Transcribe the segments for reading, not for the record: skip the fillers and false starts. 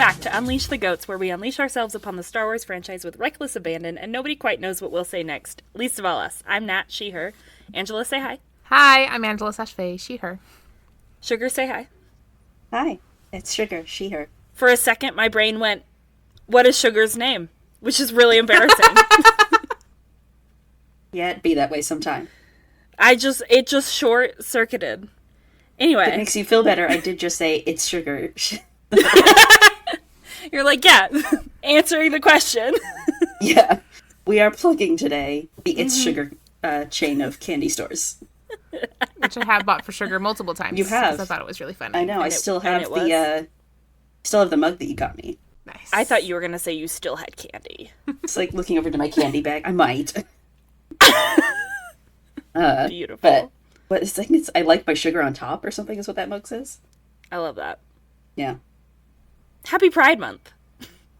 back to Unleash the Goats, where we unleash ourselves upon the Star Wars franchise with reckless abandon, and nobody quite knows what we'll say next. Least of all us. I'm Nat, she, her. Angela, say hi. Hi, I'm Angela /Faye, she, her. Sugar, say hi. Hi, it's Sugar, she, her. For a second, my brain went, what is Sugar's name? Which is really embarrassing. Yeah, it'd be that way sometime. It just short-circuited. Anyway. If it makes you feel better, I did just say, it's Sugar. You're like, yeah, answering the question. Yeah. We are plugging today the It's Sugar chain of candy stores. Which I have bought for Sugar multiple times. You have. Because I thought it was really fun. I know, I still have the mug that you got me. Nice. I thought you were going to say you still had candy. It's like looking over to my candy bag. I might. Beautiful. But it's like I like my sugar on top or something is what that mug says. I love that. Yeah. Happy Pride Month.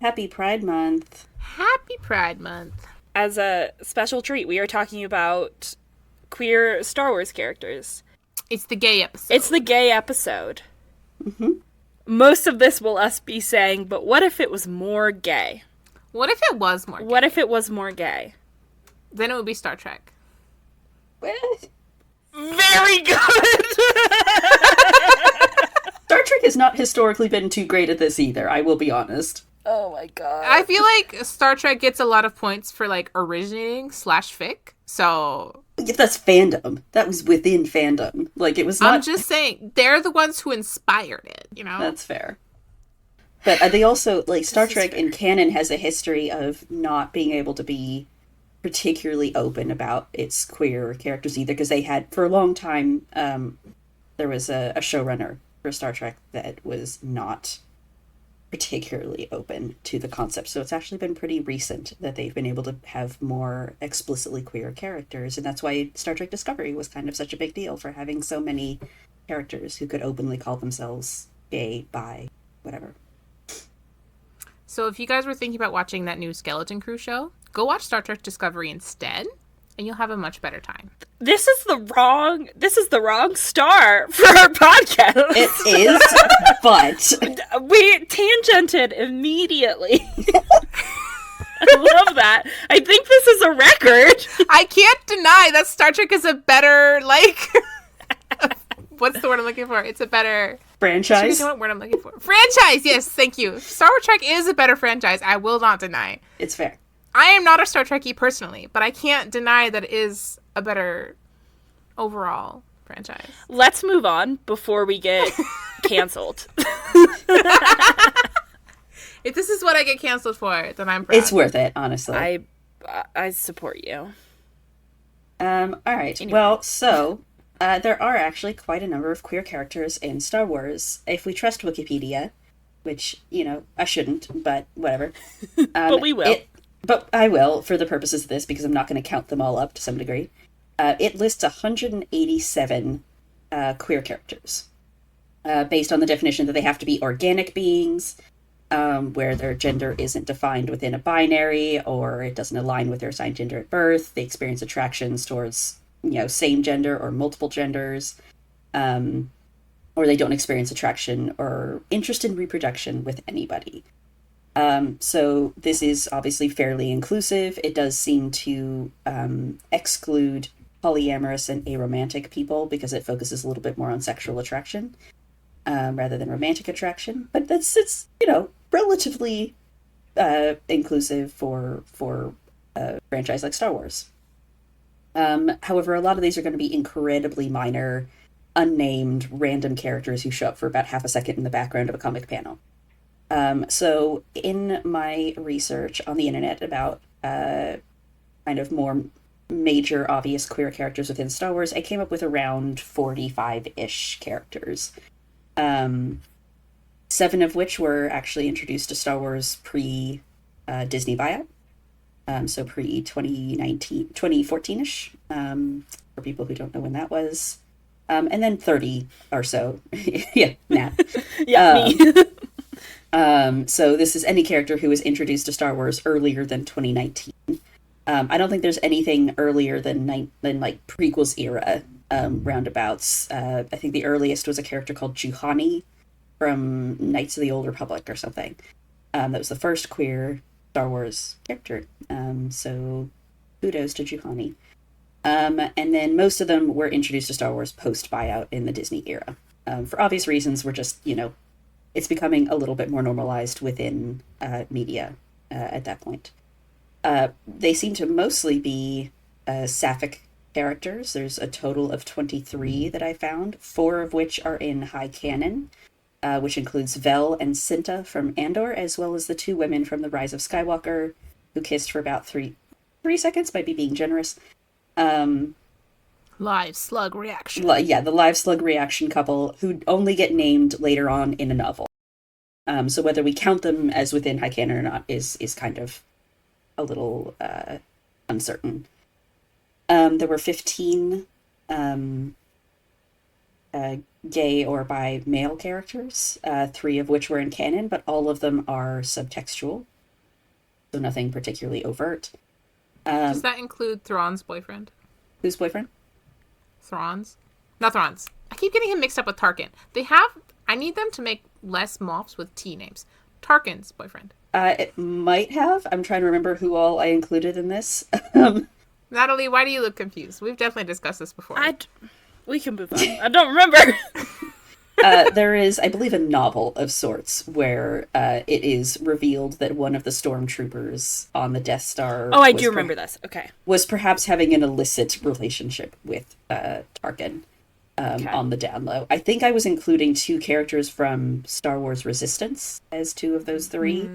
Happy Pride Month. Happy Pride Month. As a special treat, we are talking about queer Star Wars characters. It's the gay episode. It's the gay episode. Mm-hmm. Most of this will us be saying, but what if it was more gay? What if it was more gay? What if it was more gay? Then it would be Star Trek. What? Very good! Star Trek has not historically been too great at this either, I will be honest. Oh my god. I feel like Star Trek gets a lot of points for, like, originating /fic, so... If that's fandom. That was within fandom. Like, it was not... I'm just saying, they're the ones who inspired it, you know? That's fair. But they also, like, Star Trek in canon has a history of not being able to be particularly open about its queer characters either, because they had, for a long time, there was a showrunner for Star Trek that was not particularly open to the concept. So it's actually been pretty recent that they've been able to have more explicitly queer characters, and that's why Star Trek Discovery was kind of such a big deal, for having so many characters who could openly call themselves gay, bi, whatever. So if you guys were thinking about watching that new Skeleton Crew show, go watch Star Trek Discovery instead, and you'll have a much better time. This is the wrong star for our podcast. It is, but we tangented immediately. I love that. I think this is a record. I can't deny that Star Trek is a better, like, what's the word I'm looking for? It's a better... franchise? You know what word I'm looking for? Franchise, yes, thank you. Star Trek is a better franchise. I will not deny. It's fair. I am not a Star Trekkie personally, but I can't deny that it is a better overall franchise. Let's move on before we get canceled. If this is what I get canceled for, then I'm proud. It's worth it, honestly. I support you. All right. Anyway. Well, so there are actually quite a number of queer characters in Star Wars, if we trust Wikipedia, which, you know, I shouldn't, but whatever. But we will. But I will, for the purposes of this, because I'm not going to count them all up to some degree. It lists 187 queer characters, based on the definition that they have to be organic beings, where their gender isn't defined within a binary, or it doesn't align with their assigned gender at birth. They experience attractions towards, you know, same gender or multiple genders, or they don't experience attraction or interest in reproduction with anybody. So this is obviously fairly inclusive. It does seem to exclude polyamorous and aromantic people because it focuses a little bit more on sexual attraction rather than romantic attraction. But it's you know, relatively inclusive for a franchise like Star Wars. However, a lot of these are going to be incredibly minor, unnamed, random characters who show up for about half a second in the background of a comic panel. So in my research on the internet about kind of more major, obvious queer characters within Star Wars, I came up with around 45-ish characters. 7 of which were actually introduced to Star Wars pre-Disney buyout. So pre-2019, 2014-ish, for people who don't know when that was. And then 30 or so. Yeah, Nat. Yeah, me. So this is any character who was introduced to Star Wars earlier than 2019. I don't think there's anything earlier than like prequels era roundabouts. I think the earliest was a character called Juhani, from Knights of the Old Republic or something. That was the first queer Star Wars character. So kudos to Juhani. And then most of them were introduced to Star Wars post-buyout in the Disney era. For obvious reasons, we're just, it's becoming a little bit more normalized within media at that point. They seem to mostly be sapphic characters. There's a total of 23 that I found, 4 of which are in high canon, which includes Vel and Cinta from Andor, as well as the 2 women from The Rise of Skywalker, who kissed for about 3 seconds, might be being generous. Live slug reaction. The live slug reaction couple who only get named later on in a novel. So whether we count them as within high canon or not is kind of a little uncertain. There were 15 gay or bi male characters, 3 of which were in canon, but all of them are subtextual, so nothing particularly overt. Does that include Thrawn's boyfriend? Whose boyfriend? Thrawn's? Not Thrawn's. I keep getting him mixed up with Tarkin. I need them to make less moths with T names. Tarkin's boyfriend. It might have. I'm trying to remember who all I included in this. Natalie, why do you look confused? We've definitely discussed this before. We can move on. I don't remember. There is, I believe, a novel of sorts where it is revealed that one of the stormtroopers on the Death Star... Oh, I do remember this. Okay. ...was perhaps having an illicit relationship with Tarkin on the down low. I think I was including 2 characters from Star Wars Resistance as 2 of those 3.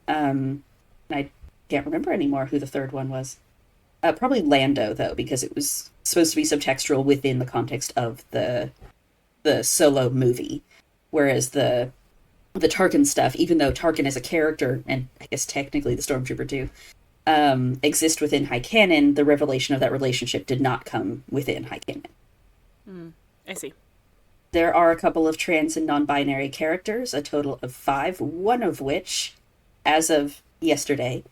I can't remember anymore who the third one was. Probably Lando, though, because it was supposed to be subtextual within the context of the Solo movie, whereas the Tarkin stuff, even though Tarkin as a character, and I guess technically the Stormtrooper too, exist within high canon, the revelation of that relationship did not come within high canon. I see. There are a couple of trans and non-binary characters, a total of 5, one of which, as of yesterday,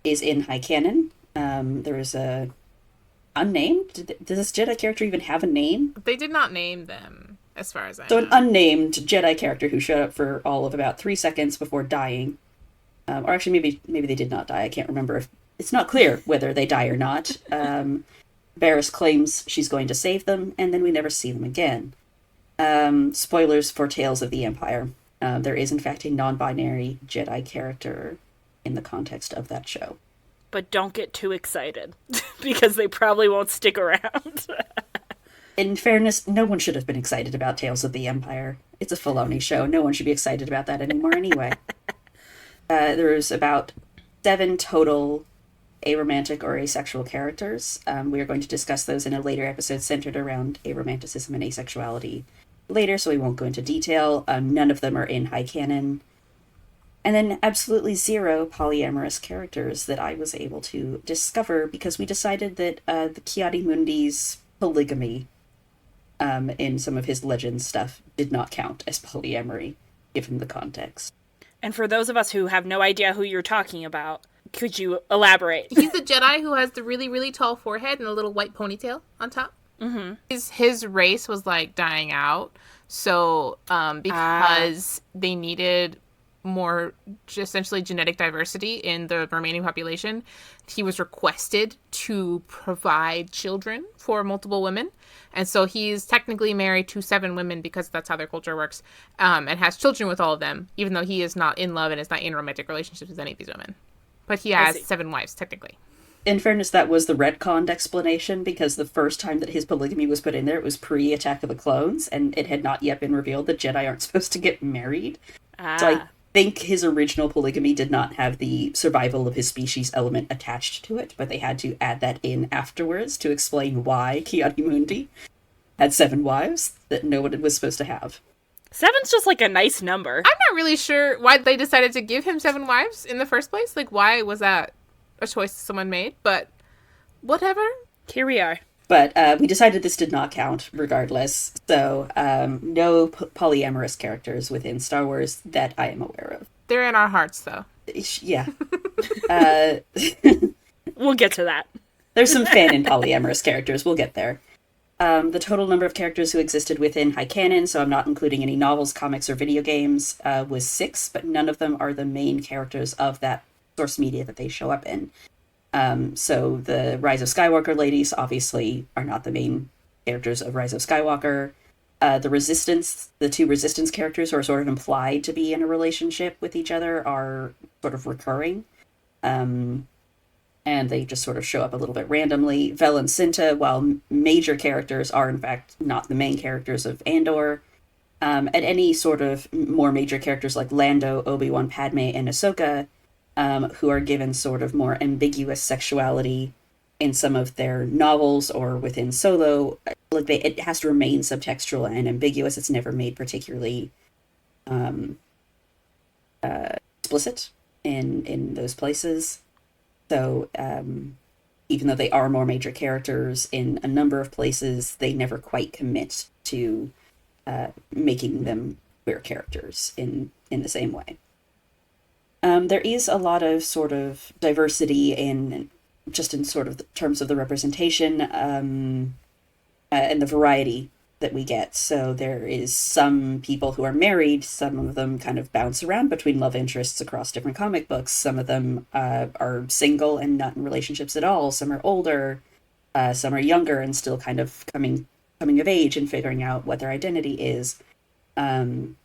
is in high canon. There is a unnamed. Does this Jedi character even have a name? They did not name them, as far as I know. So an unnamed Jedi character who showed up for all of about 3 seconds before dying. Or actually, maybe they did not die. I can't remember. If it's not clear whether they die or not. Barriss claims she's going to save them, and then we never see them again. Spoilers for Tales of the Empire. There is, in fact, a non-binary Jedi character in the context of that show. But don't get too excited, because they probably won't stick around. In fairness, no one should have been excited about Tales of the Empire. It's a Filoni show. No one should be excited about that anymore anyway. There's about 7 total aromantic or asexual characters. We are going to discuss those in a later episode centered around aromanticism and asexuality later, so we won't go into detail. None of them are in high canon. And then absolutely 0 polyamorous characters that I was able to discover because we decided that the Ki-Adi-Mundi's polygamy in some of his legend stuff did not count as polyamory, given the context. And for those of us who have no idea who you're talking about, could you elaborate? He's the Jedi who has the really, really tall forehead and a little white ponytail on top. Mm-hmm. His race was, dying out. So, because they needed more essentially genetic diversity in the remaining population, he was requested to provide children for multiple women. And so he's technically married to 7 women because that's how their culture works, and has children with all of them, even though he is not in love and is not in romantic relationships with any of these women. But he has 7 wives, technically. In fairness, that was the retconned explanation, because the first time that his polygamy was put in there, it was pre-Attack of the Clones, and it had not yet been revealed that Jedi aren't supposed to get married. So I think his original polygamy did not have the survival of his species element attached to it, but they had to add that in afterwards to explain why Ki-Adi-Mundi had 7 wives that no one was supposed to have. 7's just a nice number. I'm not really sure why they decided to give him 7 wives in the first place. Why was that a choice someone made? But whatever. Here we are. But we decided this did not count regardless. So no polyamorous characters within Star Wars that I am aware of. They're in our hearts, though. Yeah. We'll get to that. There's some fan and polyamorous characters. We'll get there. The total number of characters who existed within high canon, so I'm not including any novels, comics, or video games, was 6, but none of them are the main characters of that source media that they show up in. So the Rise of Skywalker ladies obviously are not the main characters of Rise of Skywalker. The two Resistance characters who are sort of implied to be in a relationship with each other are sort of recurring. And they just sort of show up a little bit randomly. Vel and Cinta, while major characters, are in fact not the main characters of Andor. And any sort of more major characters like Lando, Obi-Wan, Padme, and Ahsoka, who are given sort of more ambiguous sexuality in some of their novels or within Solo, like it has to remain subtextual and ambiguous. It's never made particularly explicit in those places. So even though they are more major characters in a number of places, they never quite commit to making them queer characters in the same way. There is a lot of sort of diversity in sort of the terms of the representation and the variety that we get. So there is some people who are married. Some of them kind of bounce around between love interests across different comic books. Some of them are single and not in relationships at all. Some are older. Some are younger and still kind of coming of age and figuring out what their identity is. There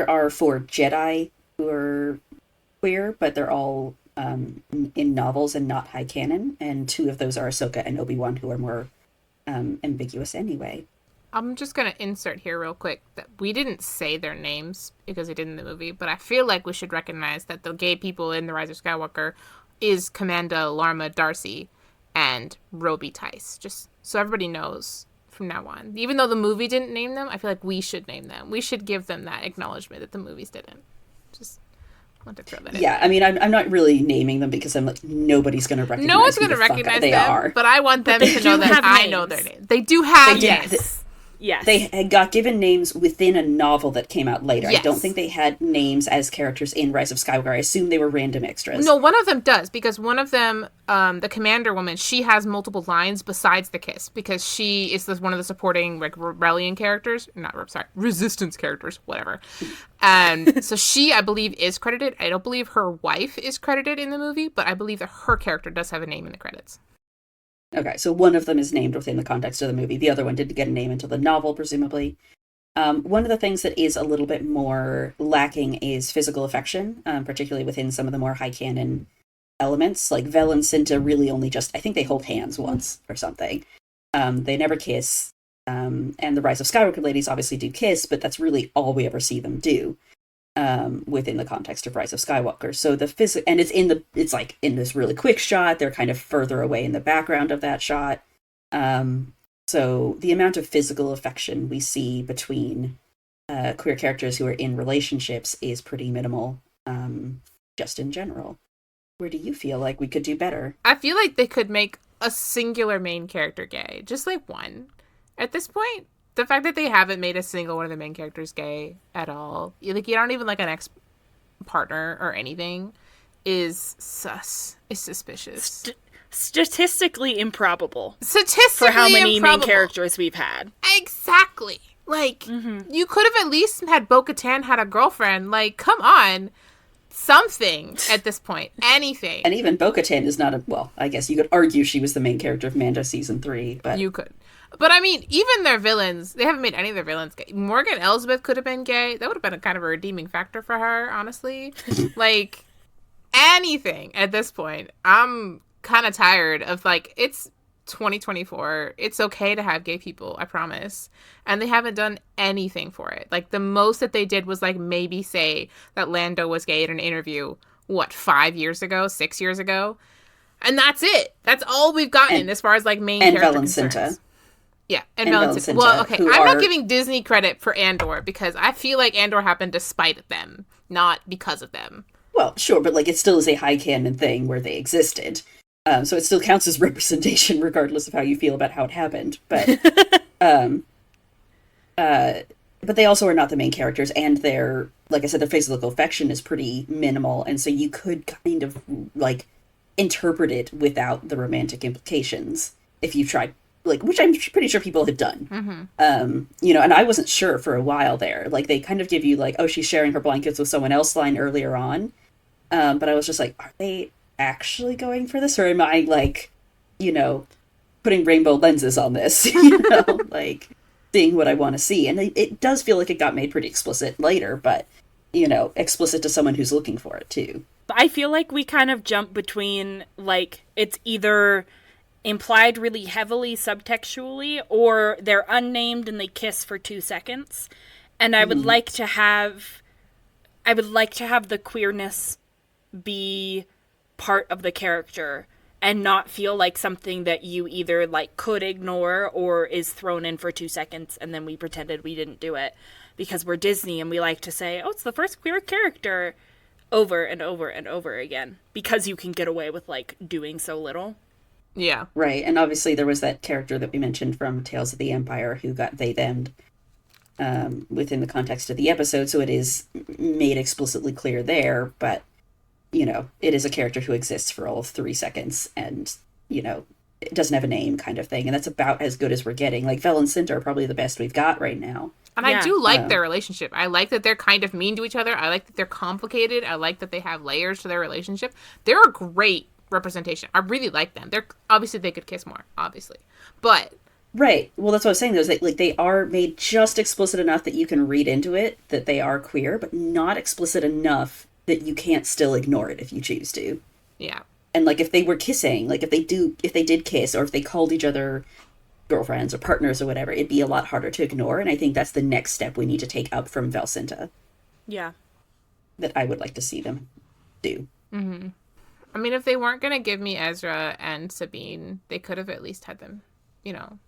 are 4 Jedi who are queer, but they're all in novels and not high canon, and 2 of those are Ahsoka and Obi-Wan, who are more ambiguous anyway. I'm just going to insert here real quick that we didn't say their names because they did in the movie, but I feel like we should recognize that the gay people in The Rise of Skywalker is Commander Larma Darcy and Roby Tice, just so everybody knows from now on. Even though the movie didn't name them, I feel like we should name them. We should give them that acknowledgement that the movies didn't. Just want to throw that in. Yeah, I mean, I'm not really naming them because I'm like, nobody's going to recognize no one's going to recognize they them, are. But I want them to know that I know their names. They do have names. Yes. They had got given names within a novel that came out later. Yes. I don't think they had names as characters in Rise of Skywalker. I assume they were random extras. No, one of them does, because one of them, the commander woman, she has multiple lines besides the kiss, because she is one of the supporting like rebellion characters. Resistance characters, whatever. And so she, I believe, is credited. I don't believe her wife is credited in the movie, but I believe that her character does have a name in the credits. Okay, so one of them is named within the context of the movie. The other one didn't get a name until the novel, presumably. One of the things that is a little bit more lacking is physical affection, particularly within some of the more high canon elements. Like Vel and Cinta really only I think they hold hands once or something. They never kiss. And the Rise of Skywalker ladies obviously do kiss, but that's really all we ever see them do within the context of Rise of Skywalker. So the and it's like in this really quick shot. They're kind of further away in the background of that shot. So the amount of physical affection we see between queer characters who are in relationships is pretty minimal, just in general. Where do you feel like we could do better? I feel like they could make a singular main character gay, just like one. At this point, the fact that they haven't made a single one of the main characters gay at all, like you don't even like an ex-partner or anything, is sus. Is suspicious. Statistically improbable. Statistically for how many improbable. Main characters we've had. Exactly. Like, you could have at least had Bo-Katan had a girlfriend. Like, come on. Something at this point. Anything. And even Bo-Katan is not well, I guess you could argue she was the main character of Mando Season 3, but... You could. But, I mean, even their villains, they haven't made any of their villains gay. Morgan Elsbeth could have been gay. That would have been a kind of a redeeming factor for her, honestly. Like, anything at this point. I'm kind of tired of, like, it's 2024. It's okay to have gay people, I promise. And they haven't done anything for it. Like, the most that they did was, like, maybe say that Lando was gay in an interview, 5 years ago, 6 years ago? And that's it. That's all we've gotten as far as, like, main character concerns. Cinta. Yeah, and Vel and Cinta. Well, okay, I'm not giving Disney credit for Andor because I feel like Andor happened despite them, not because of them. Well, sure, but, like, it still is a high canon thing where they existed. So it still counts as representation regardless of how you feel about how it happened. But but they also are not the main characters, and their, like I said, their physical affection is pretty minimal, and so you could kind of, like, interpret it without the romantic implications if you tried like, which I'm pretty sure people have done. You know, and I wasn't sure for a while there. Like, they kind of give you, like, oh, she's sharing her blankets with someone else line earlier on. But I was just like, are they actually going for this? Or am I, like, you know, putting rainbow lenses on this? You know, like, seeing what I want to see. And it does feel like it got made pretty explicit later, but, you know, explicit to someone who's looking for it, too. I feel like we kind of jump between, like, it's either implied really heavily subtextually, or they're unnamed and they kiss for 2 seconds. And I would like to have the queerness be part of the character and not feel like something that you either, like, could ignore or is thrown in for 2 seconds and then we pretended we didn't do it because we're Disney and we like to say, oh, it's the first queer character over and over and over again because you can get away with, like, doing so little. Yeah. Right, and obviously there was that character that we mentioned from Tales of the Empire who got they-them'd within the context of the episode, so it is made explicitly clear there, but, you know, it is a character who exists for all of 3 seconds, and, you know, it doesn't have a name kind of thing, and that's about as good as we're getting. Like, Vel and Cinta are probably the best we've got right now. And I do like their relationship. I like that they're kind of mean to each other. I like that they're complicated. I like that they have layers to their relationship. They're a great representation. I really like them. They're obviously they could kiss more, obviously, but right. Well, that's what I was saying. Though, is that, like, they are made just explicit enough that you can read into it that they are queer, but not explicit enough that you can't still ignore it if you choose to. Yeah. And, like, if they were kissing, like, if they did kiss, or if they called each other girlfriends or partners or whatever, it'd be a lot harder to ignore. And I think that's the next step we need to take up from Vel Cinta. Yeah. That I would like to see them do. Mm-hmm. I mean, if they weren't going to give me Ezra and Sabine, they could have at least had them, you know,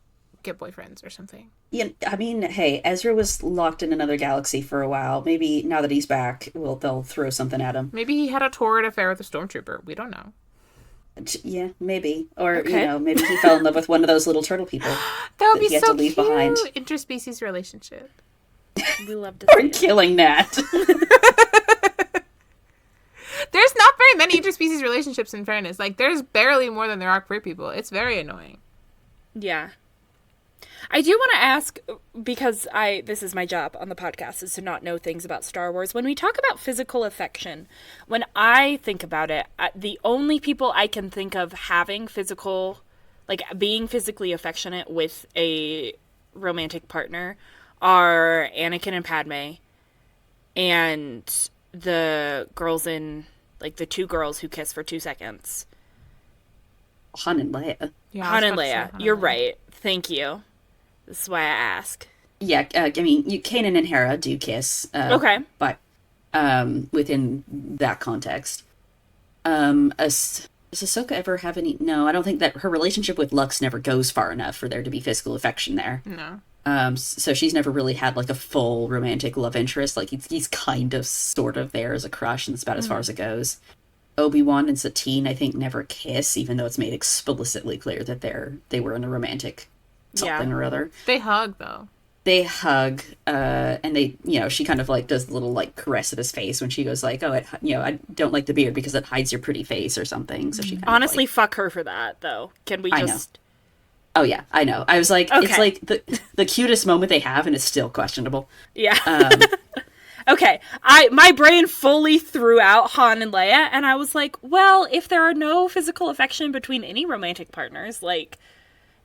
get boyfriends or something. Yeah, I mean, hey, Ezra was locked in another galaxy for a while. Maybe now that he's back, they'll throw something at him. Maybe he had a torrid affair with a stormtrooper. We don't know. Yeah, maybe. Or, okay. You know, maybe he fell in love with one of those little turtle people that would be he had so to leave cute. behind. Interspecies relationship. We love to We're see it. killing that. There's not very many interspecies relationships, in fairness. Like, there's barely more than there are queer people. It's very annoying. Yeah. I do want to ask, because this is my job on the podcast, is to not know things about Star Wars. When we talk about physical affection, when I think about it, the only people I can think of having physical, like, being physically affectionate with a romantic partner are Anakin and Padme, and the girls in, like, the 2 girls who kiss for 2 seconds. Han and Leia. Yeah, Han and Leia. You're right. Thank you. This is why I ask. Yeah, I mean, Kanan and Hera do kiss. Okay. But within that context. Does Ahsoka ever have any... No, I don't think that her relationship with Lux never goes far enough for there to be physical affection there. No. So she's never really had, like, a full romantic love interest. Like, he's kind of, sort of there as a crush, and that's about as far as it goes. Obi-Wan and Satine, I think, never kiss, even though it's made explicitly clear that they were in a romantic something or other. They hug, though. They hug, and they, you know, she kind of, like, does a little, like, caress at his face when she goes, like, oh, I don't like the beard because it hides your pretty face or something. So she kind Honestly, of, like, fuck her for that, though. Can we just... I know. Oh, yeah, I know. I was like, Okay. It's like the cutest moment they have, and it's still questionable. Yeah. Okay. My brain fully threw out Han and Leia, and I was like, well, if there are no physical affection between any romantic partners, like,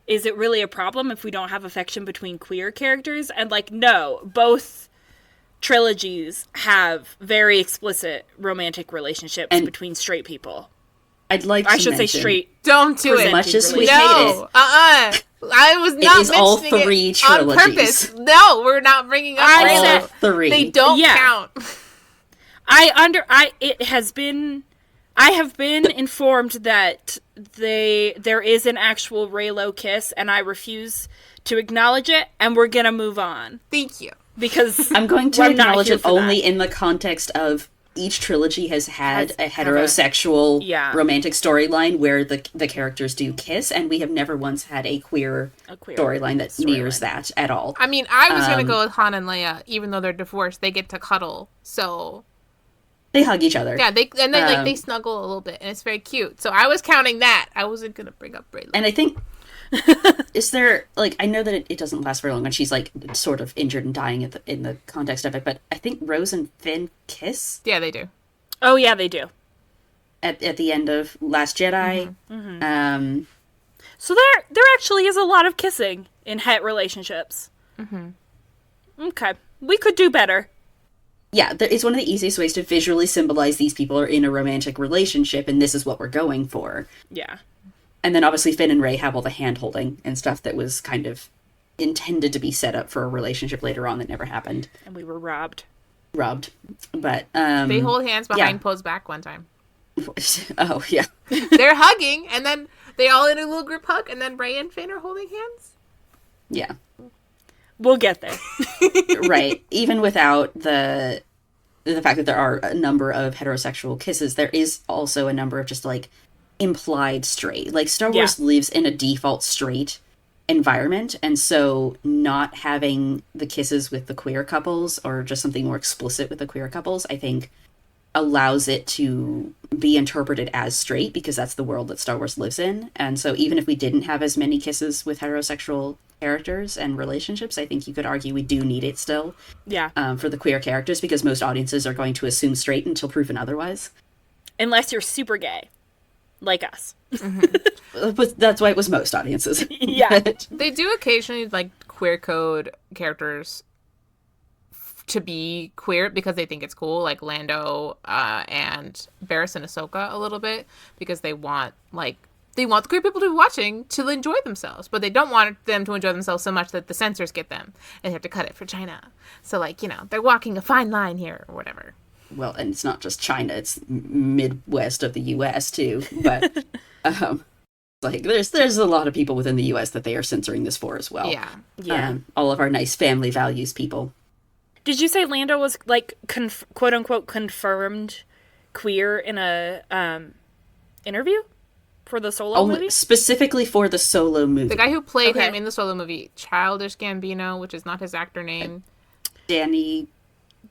is it really a problem if we don't have affection between queer characters? And, like, no, both trilogies have very explicit romantic relationships between straight people. I'd like to I should say mention, straight. Don't do it. As much as we hate No. it, I was not is all mentioning three it on trilogies. purpose. No, we're not bringing up I all said- three. They don't Yeah. count. I have been informed that there is an actual Reylo kiss, and I refuse to acknowledge it, and we're gonna move on. Thank you. Because I'm going to I'm not acknowledge here it for only that. in the context of each trilogy has had a have a- heterosexual Yeah. romantic storyline where the characters do kiss, and we have never once had a queer storyline that nears that at all. I mean, I was going to go with Han and Leia, even though they're divorced, they get to cuddle. So, They hug each other. yeah, they snuggle a little bit, and it's very cute. So I was counting that. I wasn't going to bring up Reylo. And I think Is there, like, I know that it doesn't last very long when she's, like, sort of injured and dying in the context of it, but I think Rose and Finn kiss Yeah, they do. Oh, yeah, they do. at the end of Last Jedi. So there actually is a lot of kissing in het relationships. Okay. We could do better. Yeah, it's one of the easiest ways to visually symbolize these people are in a romantic relationship, and this is what we're going for. Yeah. And then obviously Finn and Rey have all the hand-holding and stuff that was kind of intended to be set up for a relationship later on that never happened. And we were robbed. But, They hold hands behind Poe's back one time. Oh, yeah. They're hugging, and then they all in a little group hug, and then Rey and Finn are holding hands. Yeah. We'll get there. Right. Even without the fact that there are a number of heterosexual kisses, there is also a number of just, like, implied straight. Like, Star Wars lives in a default straight environment, and so not having the kisses with the queer couples, or just something more explicit with the queer couples, I think allows it to be interpreted as straight, because that's the world that Star Wars lives in. And so even if we didn't have as many kisses with heterosexual characters and relationships, I think you could argue we do need it still. Yeah. For the queer characters, because most audiences are going to assume straight until proven otherwise. Unless you're super gay. Like us. But that's why it was most audiences. Yeah. They do occasionally, like, queer code characters to be queer because they think it's cool, like Lando and Barriss and Ahsoka a little bit, because they want the queer people to be watching to enjoy themselves, but they don't want them to enjoy themselves so much that the censors get them and they have to cut it for China. So, like, you know, they're walking a fine line here or whatever. Well, and it's not just China, it's Midwest of the U.S. too. But like there's a lot of people within the U.S. that they are censoring this for as well. Yeah. All of our nice family values people. Did you say Lando was, like, quote unquote confirmed queer in a interview for the Solo movie? Specifically for the Solo movie. The guy who played him in the Solo movie, Childish Gambino, which is not his actor name. Danny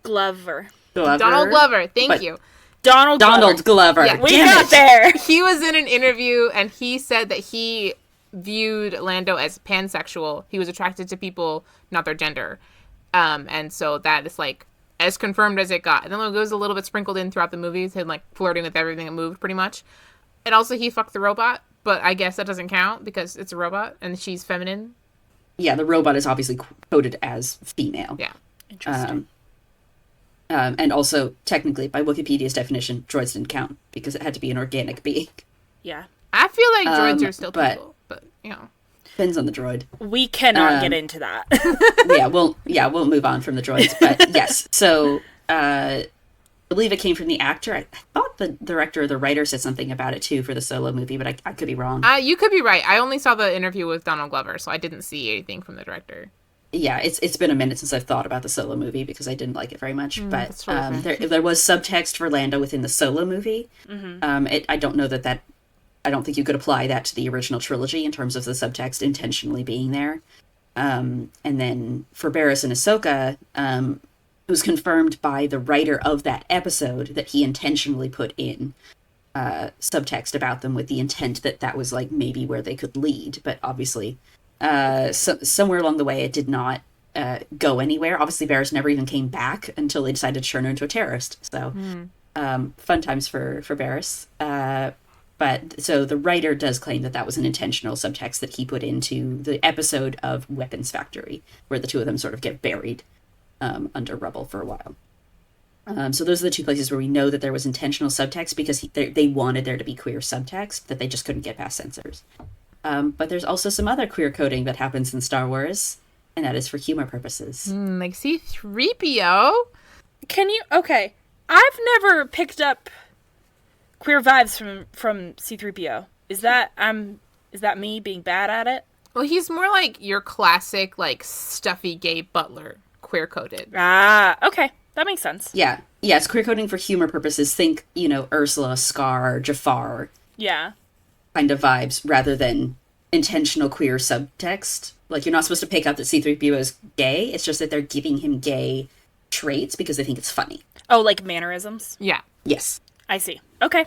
Glover. Donald Glover. Thank you. Donald Glover. Yeah. We got there. He was in an interview and he said that he viewed Lando as pansexual. He was attracted to people, not their gender. And so that is, like, as confirmed as it got. And then it goes a little bit sprinkled in throughout the movies, him, like, flirting with everything that moved, pretty much. And also he fucked the robot, but I guess that doesn't count because it's a robot and she's feminine. Yeah, the robot is obviously coded as female. Yeah. Interesting. And also, technically, by Wikipedia's definition, droids didn't count because it had to be an organic being. Yeah. I feel like droids are still but- people, but, you know. Depends on the droid. We cannot get into that. We'll move on from the droids. But yes, so I believe it came from the actor. I thought the director or the writer said something about it too for the Solo movie, but I could be wrong. You could be right. I only saw the interview with Donald Glover, so I didn't see anything from the director. Yeah, it's been a minute since I've thought about the Solo movie because I didn't like it very much. But totally there was subtext for Lando within the Solo movie. I don't know that I don't think you could apply that to the original trilogy in terms of the subtext intentionally being there. And then for Barriss and Ahsoka, it was confirmed by the writer of that episode that he intentionally put in subtext about them with the intent that was, like, maybe where they could lead. But obviously, somewhere along the way, it did not go anywhere. Obviously, Barriss never even came back until they decided to turn her into a terrorist. So, fun times for Barriss. But so the writer does claim that was an intentional subtext that he put into the episode of Weapons Factory, where the two of them sort of get buried under rubble for a while. So those are the two places where we know that there was intentional subtext because they wanted there to be queer subtext that they just couldn't get past censors. But there's also some other queer coding that happens in Star Wars, and that is for humor purposes. Like C-3PO? Okay. I've never picked up queer vibes from C-3PO. Is that me being bad at it? Well, he's more like your classic, like, stuffy gay butler, queer-coded. Ah, okay. That makes sense. Yeah. Yes, queer coding for humor purposes. Think, Ursula, Scar, Jafar. Yeah. Kind of vibes rather than intentional queer subtext. Like, you're not supposed to pick out that C-3PO is gay. It's just that they're giving him gay traits because they think it's funny. Oh, like mannerisms? Yeah. Yes. I see. Okay.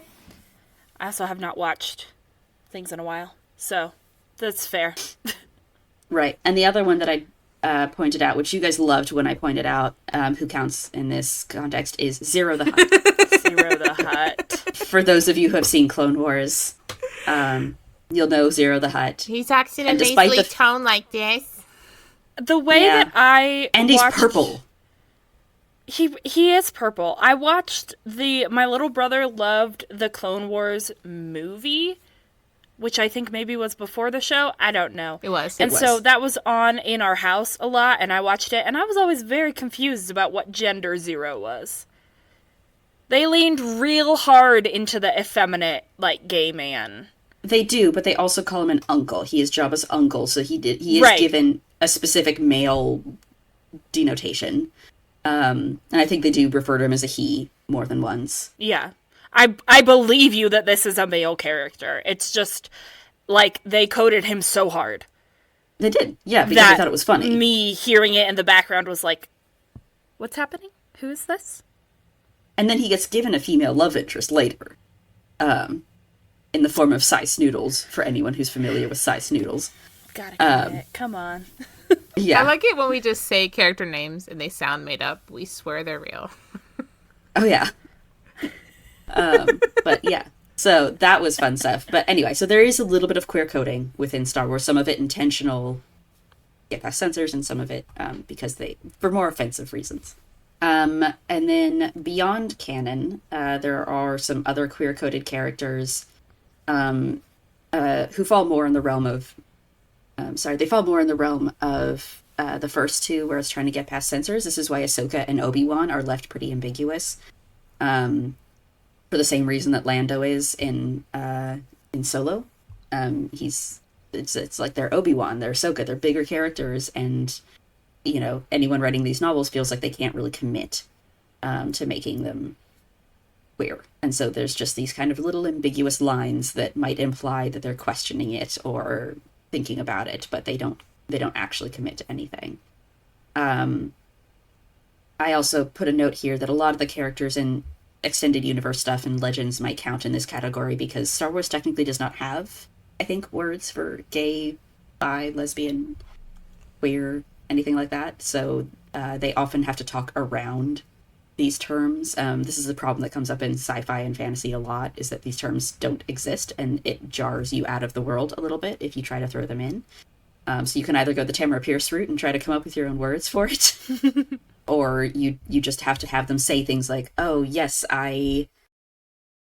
I also have not watched things in a while, so That's fair. Right. And the other one that I pointed out, which you guys loved when I pointed out, who counts in this context, is Zero the Hutt. Zero the Hutt. For those of you who have seen Clone Wars, you'll know Zero the Hutt. He talks in a And nasally despite the- tone like this. The way Yeah. that I And he's watched- purple. He is purple. I watched my little brother loved the Clone Wars movie, which I think maybe was before the show. I don't know. It was. And It was. so that was on in our house a lot, and I watched it, and I was always very confused about what gender Zero was. They leaned real hard into the effeminate, like, gay man. They do, but they also call him an uncle. He is Jabba's uncle, so he is Right. given a specific male denotation. And I think they do refer to him as a he more than once. Yeah. I believe you that this is a male character. It's just, like, they coded him so hard. They did, yeah, because that they thought it was funny. Me hearing it in the background was like, what's happening? Who is this? And then he gets given a female love interest later, in the form of Cy Snoodles, for anyone who's familiar with Cy Snoodles. Gotta get it. Come on. Yeah. I like it when we just say character names and they sound made up. We swear they're real. Oh, yeah. But yeah, so that was fun stuff. But anyway, so there is a little bit of queer coding within Star Wars. Some of it intentional, get past censors, and some of it because for more offensive reasons. And then beyond canon, there are some other queer coded characters who fall more in the realm of. They fall more in the realm of the first two, where it's trying to get past censors. This is why Ahsoka and Obi-Wan are left pretty ambiguous. For the same reason that Lando is in Solo. It's like they're Obi-Wan, they're Ahsoka, they're bigger characters, and you know, anyone writing these novels feels like they can't really commit to making them queer. And so there's just these kind of little ambiguous lines that might imply that they're questioning it or thinking about it, but they don't actually commit to anything. I also put a note here that a lot of the characters in extended universe stuff and legends might count in this category because Star Wars technically does not have, I think, words for gay, bi, lesbian, queer, anything like that. So they often have to talk around these terms. This is a problem that comes up in sci-fi and fantasy a lot, is that these terms don't exist and it jars you out of the world a little bit if you try to throw them in. So you can either go the Tamara Pierce route and try to come up with your own words for it, or you just have to have them say things like, oh, yes, I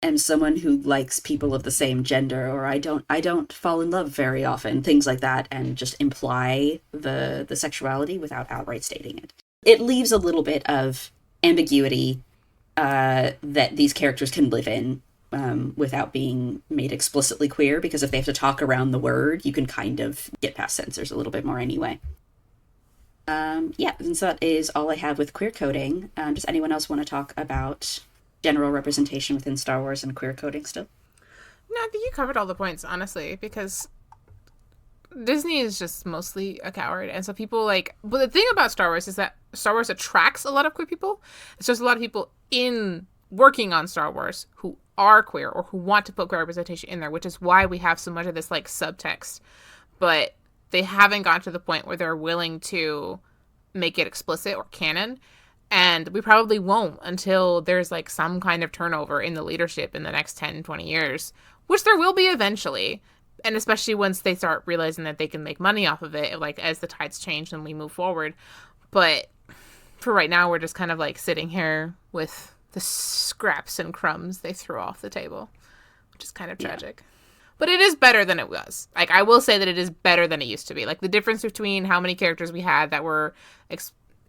am someone who likes people of the same gender, or I don't fall in love very often, things like that, and just imply the sexuality without outright stating it. It leaves a little bit of ambiguity that these characters can live in without being made explicitly queer, because if they have to talk around the word, you can kind of get past censors a little bit more anyway. Yeah, and so that is all I have with queer coding. Does anyone else want to talk about general representation within Star Wars and queer coding still? No, I think you covered all the points, honestly, because Disney is just mostly a coward. And so people but the thing about Star Wars is that Star Wars attracts a lot of queer people. It's just a lot of people working on Star Wars who are queer or who want to put queer representation in there, which is why we have so much of this subtext. But they haven't gotten to the point where they're willing to make it explicit or canon. And we probably won't until there's some kind of turnover in the leadership in the next 10, 20 years, which there will be eventually. And especially once they start realizing that they can make money off of it, as the tides change and we move forward. But for right now, we're just kind of sitting here with the scraps and crumbs they threw off the table, which is kind of tragic. But it is better than it was. I will say that it is better than it used to be. The difference between how many characters we had that were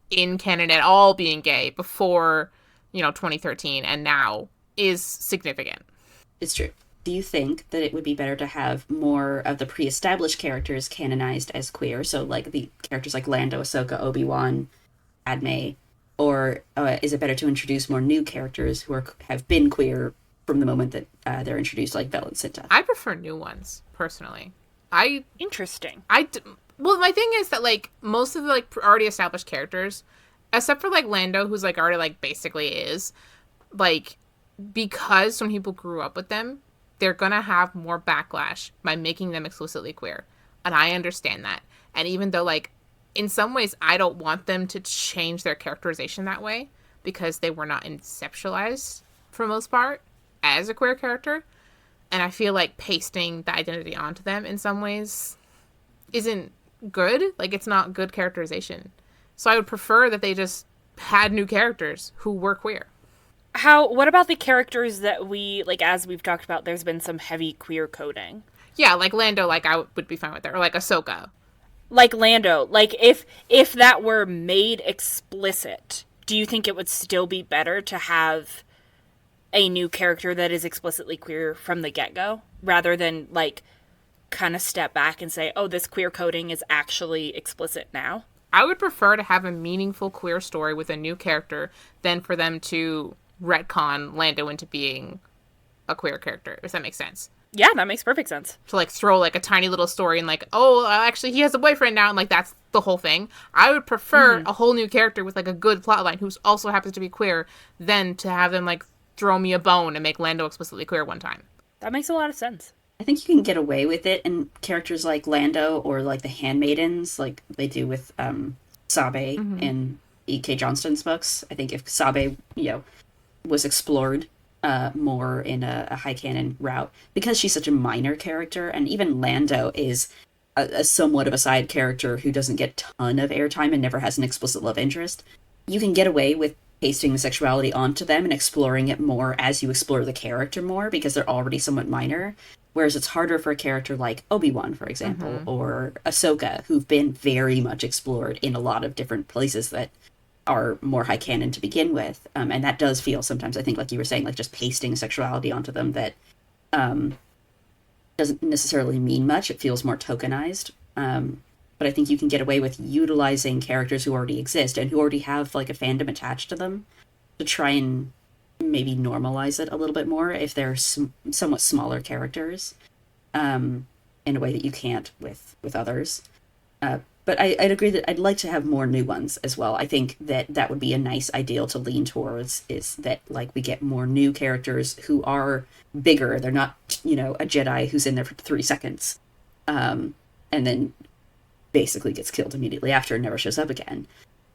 in canon at all being gay before, 2013 and now is significant. It's true. Do you think that it would be better to have more of the pre-established characters canonized as queer? So, the characters like Lando, Ahsoka, Obi-Wan, Padme, or is it better to introduce more new characters who have been queer from the moment that they're introduced, like Bell and Cinta? I prefer new ones, personally. Interesting. Well, my thing is that, most of the, already established characters, except for, Lando, who's, already, basically is, because some people grew up with them, they're gonna have more backlash by making them explicitly queer. And I understand that. And even though, like, in some ways, I don't want them to change their characterization that way because they were not conceptualized, for the most part, as a queer character. And I feel like pasting the identity onto them in some ways isn't good. Like, it's not good characterization. So I would prefer that they just had new characters who were queer. What about the characters that we, like, as we've talked about, there's been some heavy queer coding? Yeah, like Lando, like, I would be fine with that. Or like Ahsoka. Like Lando, like, if that were made explicit, do you think it would still be better to have a new character that is explicitly queer from the get-go, rather than, like, kind of step back and say, oh, this queer coding is actually explicit now? I would prefer to have a meaningful queer story with a new character than for them to retcon Lando into being a queer character, if that makes sense. Yeah, that makes perfect sense. To, like, throw, like, a tiny little story and, like, oh, actually, he has a boyfriend now, and, like, that's the whole thing. I would prefer a whole new character with, like, a good plotline who also happens to be queer than to have them, like, throw me a bone and make Lando explicitly queer one time. That makes a lot of sense. I think you can get away with it in characters like Lando or, like, the Handmaidens, like they do with Sabe in E.K. Johnston's books. I think if Sabe, was explored more in a high canon route, because she's such a minor character, and even Lando is a somewhat of a side character who doesn't get a ton of airtime and never has an explicit love interest, you can get away with pasting the sexuality onto them and exploring it more as you explore the character more, because they're already somewhat minor. Whereas it's harder for a character like Obi-Wan, for example, or Ahsoka, who've been very much explored in a lot of different places that are more high canon to begin with. And that does feel sometimes, I think, like you were saying, like just pasting sexuality onto them that doesn't necessarily mean much. It feels more tokenized. But I think you can get away with utilizing characters who already exist and who already have, like, a fandom attached to them to try and maybe normalize it a little bit more if they're somewhat smaller characters in a way that you can't with others. But I'd agree that I'd like to have more new ones as well. I think that would be a nice ideal to lean towards, is that, like, we get more new characters who are bigger. They're not, a Jedi who's in there for 3 seconds and then basically gets killed immediately after and never shows up again.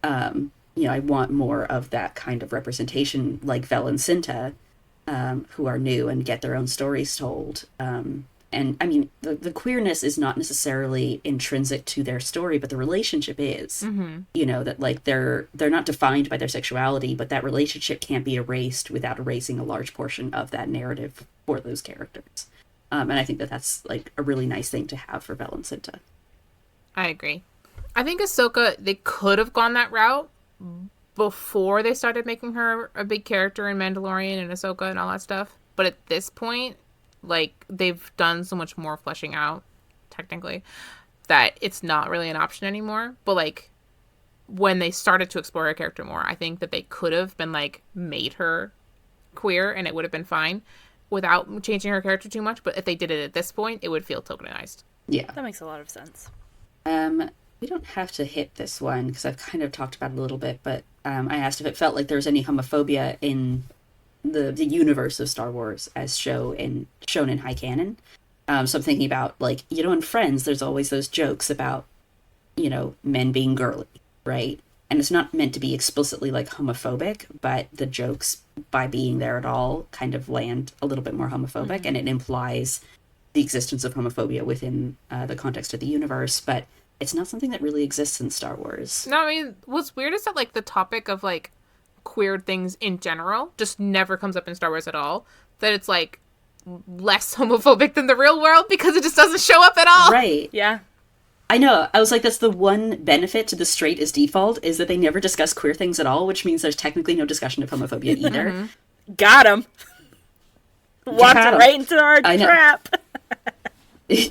I want more of that kind of representation, like Vel and Cinta, who are new and get their own stories told. And I mean, the queerness is not necessarily intrinsic to their story, but the relationship is. That, like, they're not defined by their sexuality, but that relationship can't be erased without erasing a large portion of that narrative for those characters. And I think that's, like, a really nice thing to have for Vel and Cinta. I agree. I think Ahsoka, they could have gone that route before they started making her a big character in Mandalorian and Ahsoka and all that stuff. But at this point, like, they've done so much more fleshing out, technically, that it's not really an option anymore. But, like, when they started to explore her character more, I think that they could have been, like, made her queer and it would have been fine without changing her character too much. But if they did it at this point, it would feel tokenized. Yeah. That makes a lot of sense. We don't have to hit this one because I've kind of talked about it a little bit, but I asked if it felt like there was any homophobia in the universe of Star Wars as shown in high canon. So I'm thinking about, like, in Friends, there's always those jokes about, men being girly, right? And it's not meant to be explicitly, like, homophobic, but the jokes, by being there at all, kind of land a little bit more homophobic, and it implies the existence of homophobia within the context of the universe, but it's not something that really exists in Star Wars. No, I mean, what's weird is that, like, the topic of, like, queer things in general just never comes up in Star Wars at all. That it's, like, less homophobic than the real world because it just doesn't show up at all. Right. Yeah. I know. I was like, that's the one benefit to the straight as default, is that they never discuss queer things at all, which means there's technically no discussion of homophobia either. Got him. Walked right into our trap. Yeah.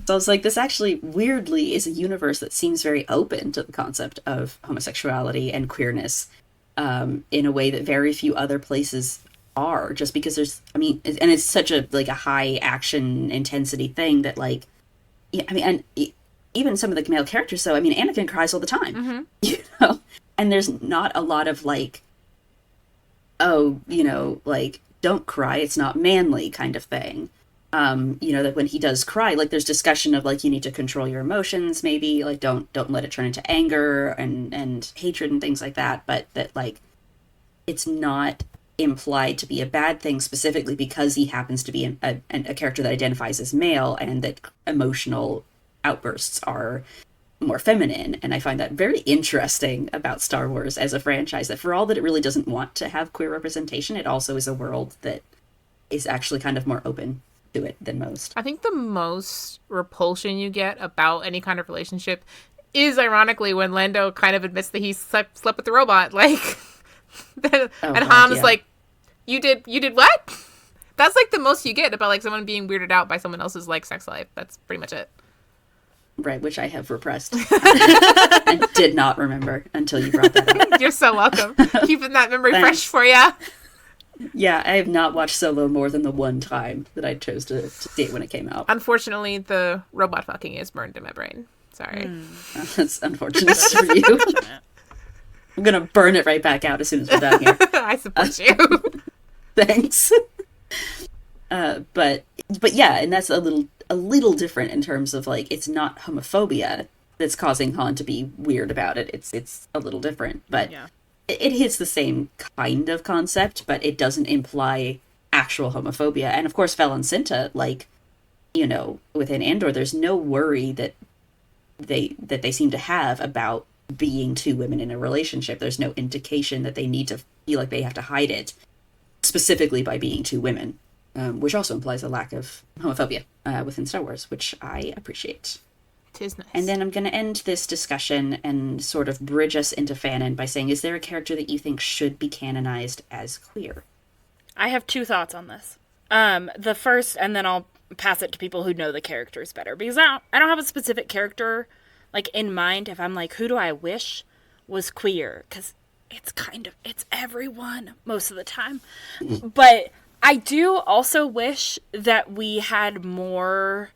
So I was like, this actually weirdly is a universe that seems very open to the concept of homosexuality and queerness in a way that very few other places are, just because and it's such a, like, a high action intensity thing that, like, and even some of the male characters, though, Anakin cries all the time, and there's not a lot of, like, like, don't cry, it's not manly kind of thing. That when he does cry, like there's discussion of like you need to control your emotions, maybe like don't let it turn into anger and hatred and things like that, but that like it's not implied to be a bad thing specifically because he happens to be a character that identifies as male, and that emotional outbursts are more feminine. And I find that very interesting about Star Wars as a franchise, that for all that it really doesn't want to have queer representation, it also is a world that is actually kind of more open to it than most. I think the most repulsion you get about any kind of relationship is ironically when Lando kind of admits that he slept with the robot, like, and Han's like, you did what? That's like the most you get about like someone being weirded out by someone else's like sex life. That's pretty much it. Right, which I have repressed. I did not remember until you brought that up. You're so welcome. Keeping that memory fresh for you. Yeah, I have not watched Solo more than the one time that I chose to see it when it came out. Unfortunately, the robot fucking is burned in my brain. Sorry. That's unfortunate for you. I'm going to burn it right back out as soon as we're done here. I support you. Thanks. But yeah, and that's a little different in terms of like it's not homophobia that's causing Han to be weird about it. It's a little different, but it hits the same kind of concept, but it doesn't imply actual homophobia. And of course, Fel and Cinta, like, within Andor, there's no worry that they seem to have about being two women in a relationship. There's no indication that they need to feel like they have to hide it specifically by being two women, which also implies a lack of homophobia within Star Wars, which I appreciate. 'Tis nice. And then I'm going to end this discussion and sort of bridge us into fanon by saying, is there a character that you think should be canonized as queer? I have two thoughts on this. The first, and then I'll pass it to people who know the characters better, because I don't have a specific character like in mind. If I'm like, who do I wish was queer? Because it's everyone most of the time. But I do also wish that we had more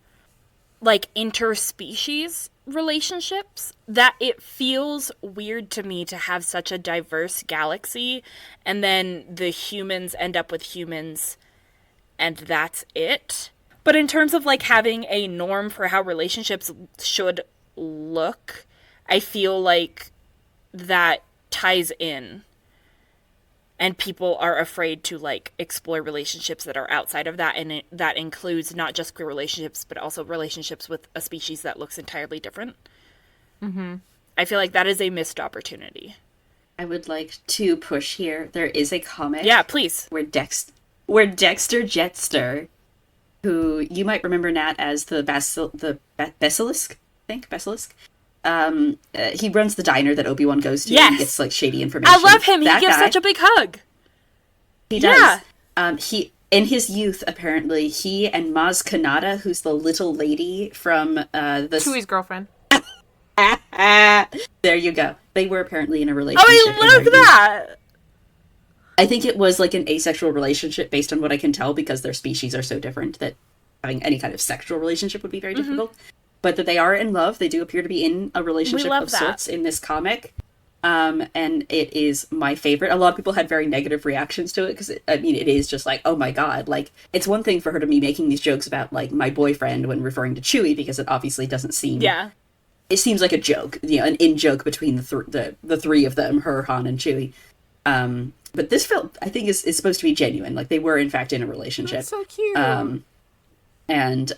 like interspecies relationships. That it feels weird to me to have such a diverse galaxy and then the humans end up with humans and that's it. But in terms of like having a norm for how relationships should look, I feel like that ties in. And people are afraid to like explore relationships that are outside of that, and that includes not just queer relationships, but also relationships with a species that looks entirely different. Mm-hmm. I feel like that is a missed opportunity. I would like to push here. There is a comic. Yeah, please. Where Dexter Jetster, who you might remember, Nat, as the Basilisk. I think Basilisk. He runs the diner that Obi-Wan goes to. Yes. And gets like shady information. I love him. He gives such a big hug. He does. Yeah. He in his youth, apparently, he and Maz Kanata, who's the little lady from Chewie's girlfriend. There you go. They were apparently in a relationship. Oh, I love that. I think it was like an asexual relationship based on what I can tell, because their species are so different that having any kind of sexual relationship would be very difficult. But that they are in love. They do appear to be in a relationship of sorts in this comic. And it is my favorite. A lot of people had very negative reactions to it because, it is just like, oh my god. Like, it's one thing for her to be making these jokes about, like, my boyfriend when referring to Chewie, because it obviously doesn't seem... Yeah. It seems like a joke, an in-joke between the three of them, her, Han, and Chewie. But this film, I think, is supposed to be genuine. Like, they were, in fact, in a relationship. That's so cute. And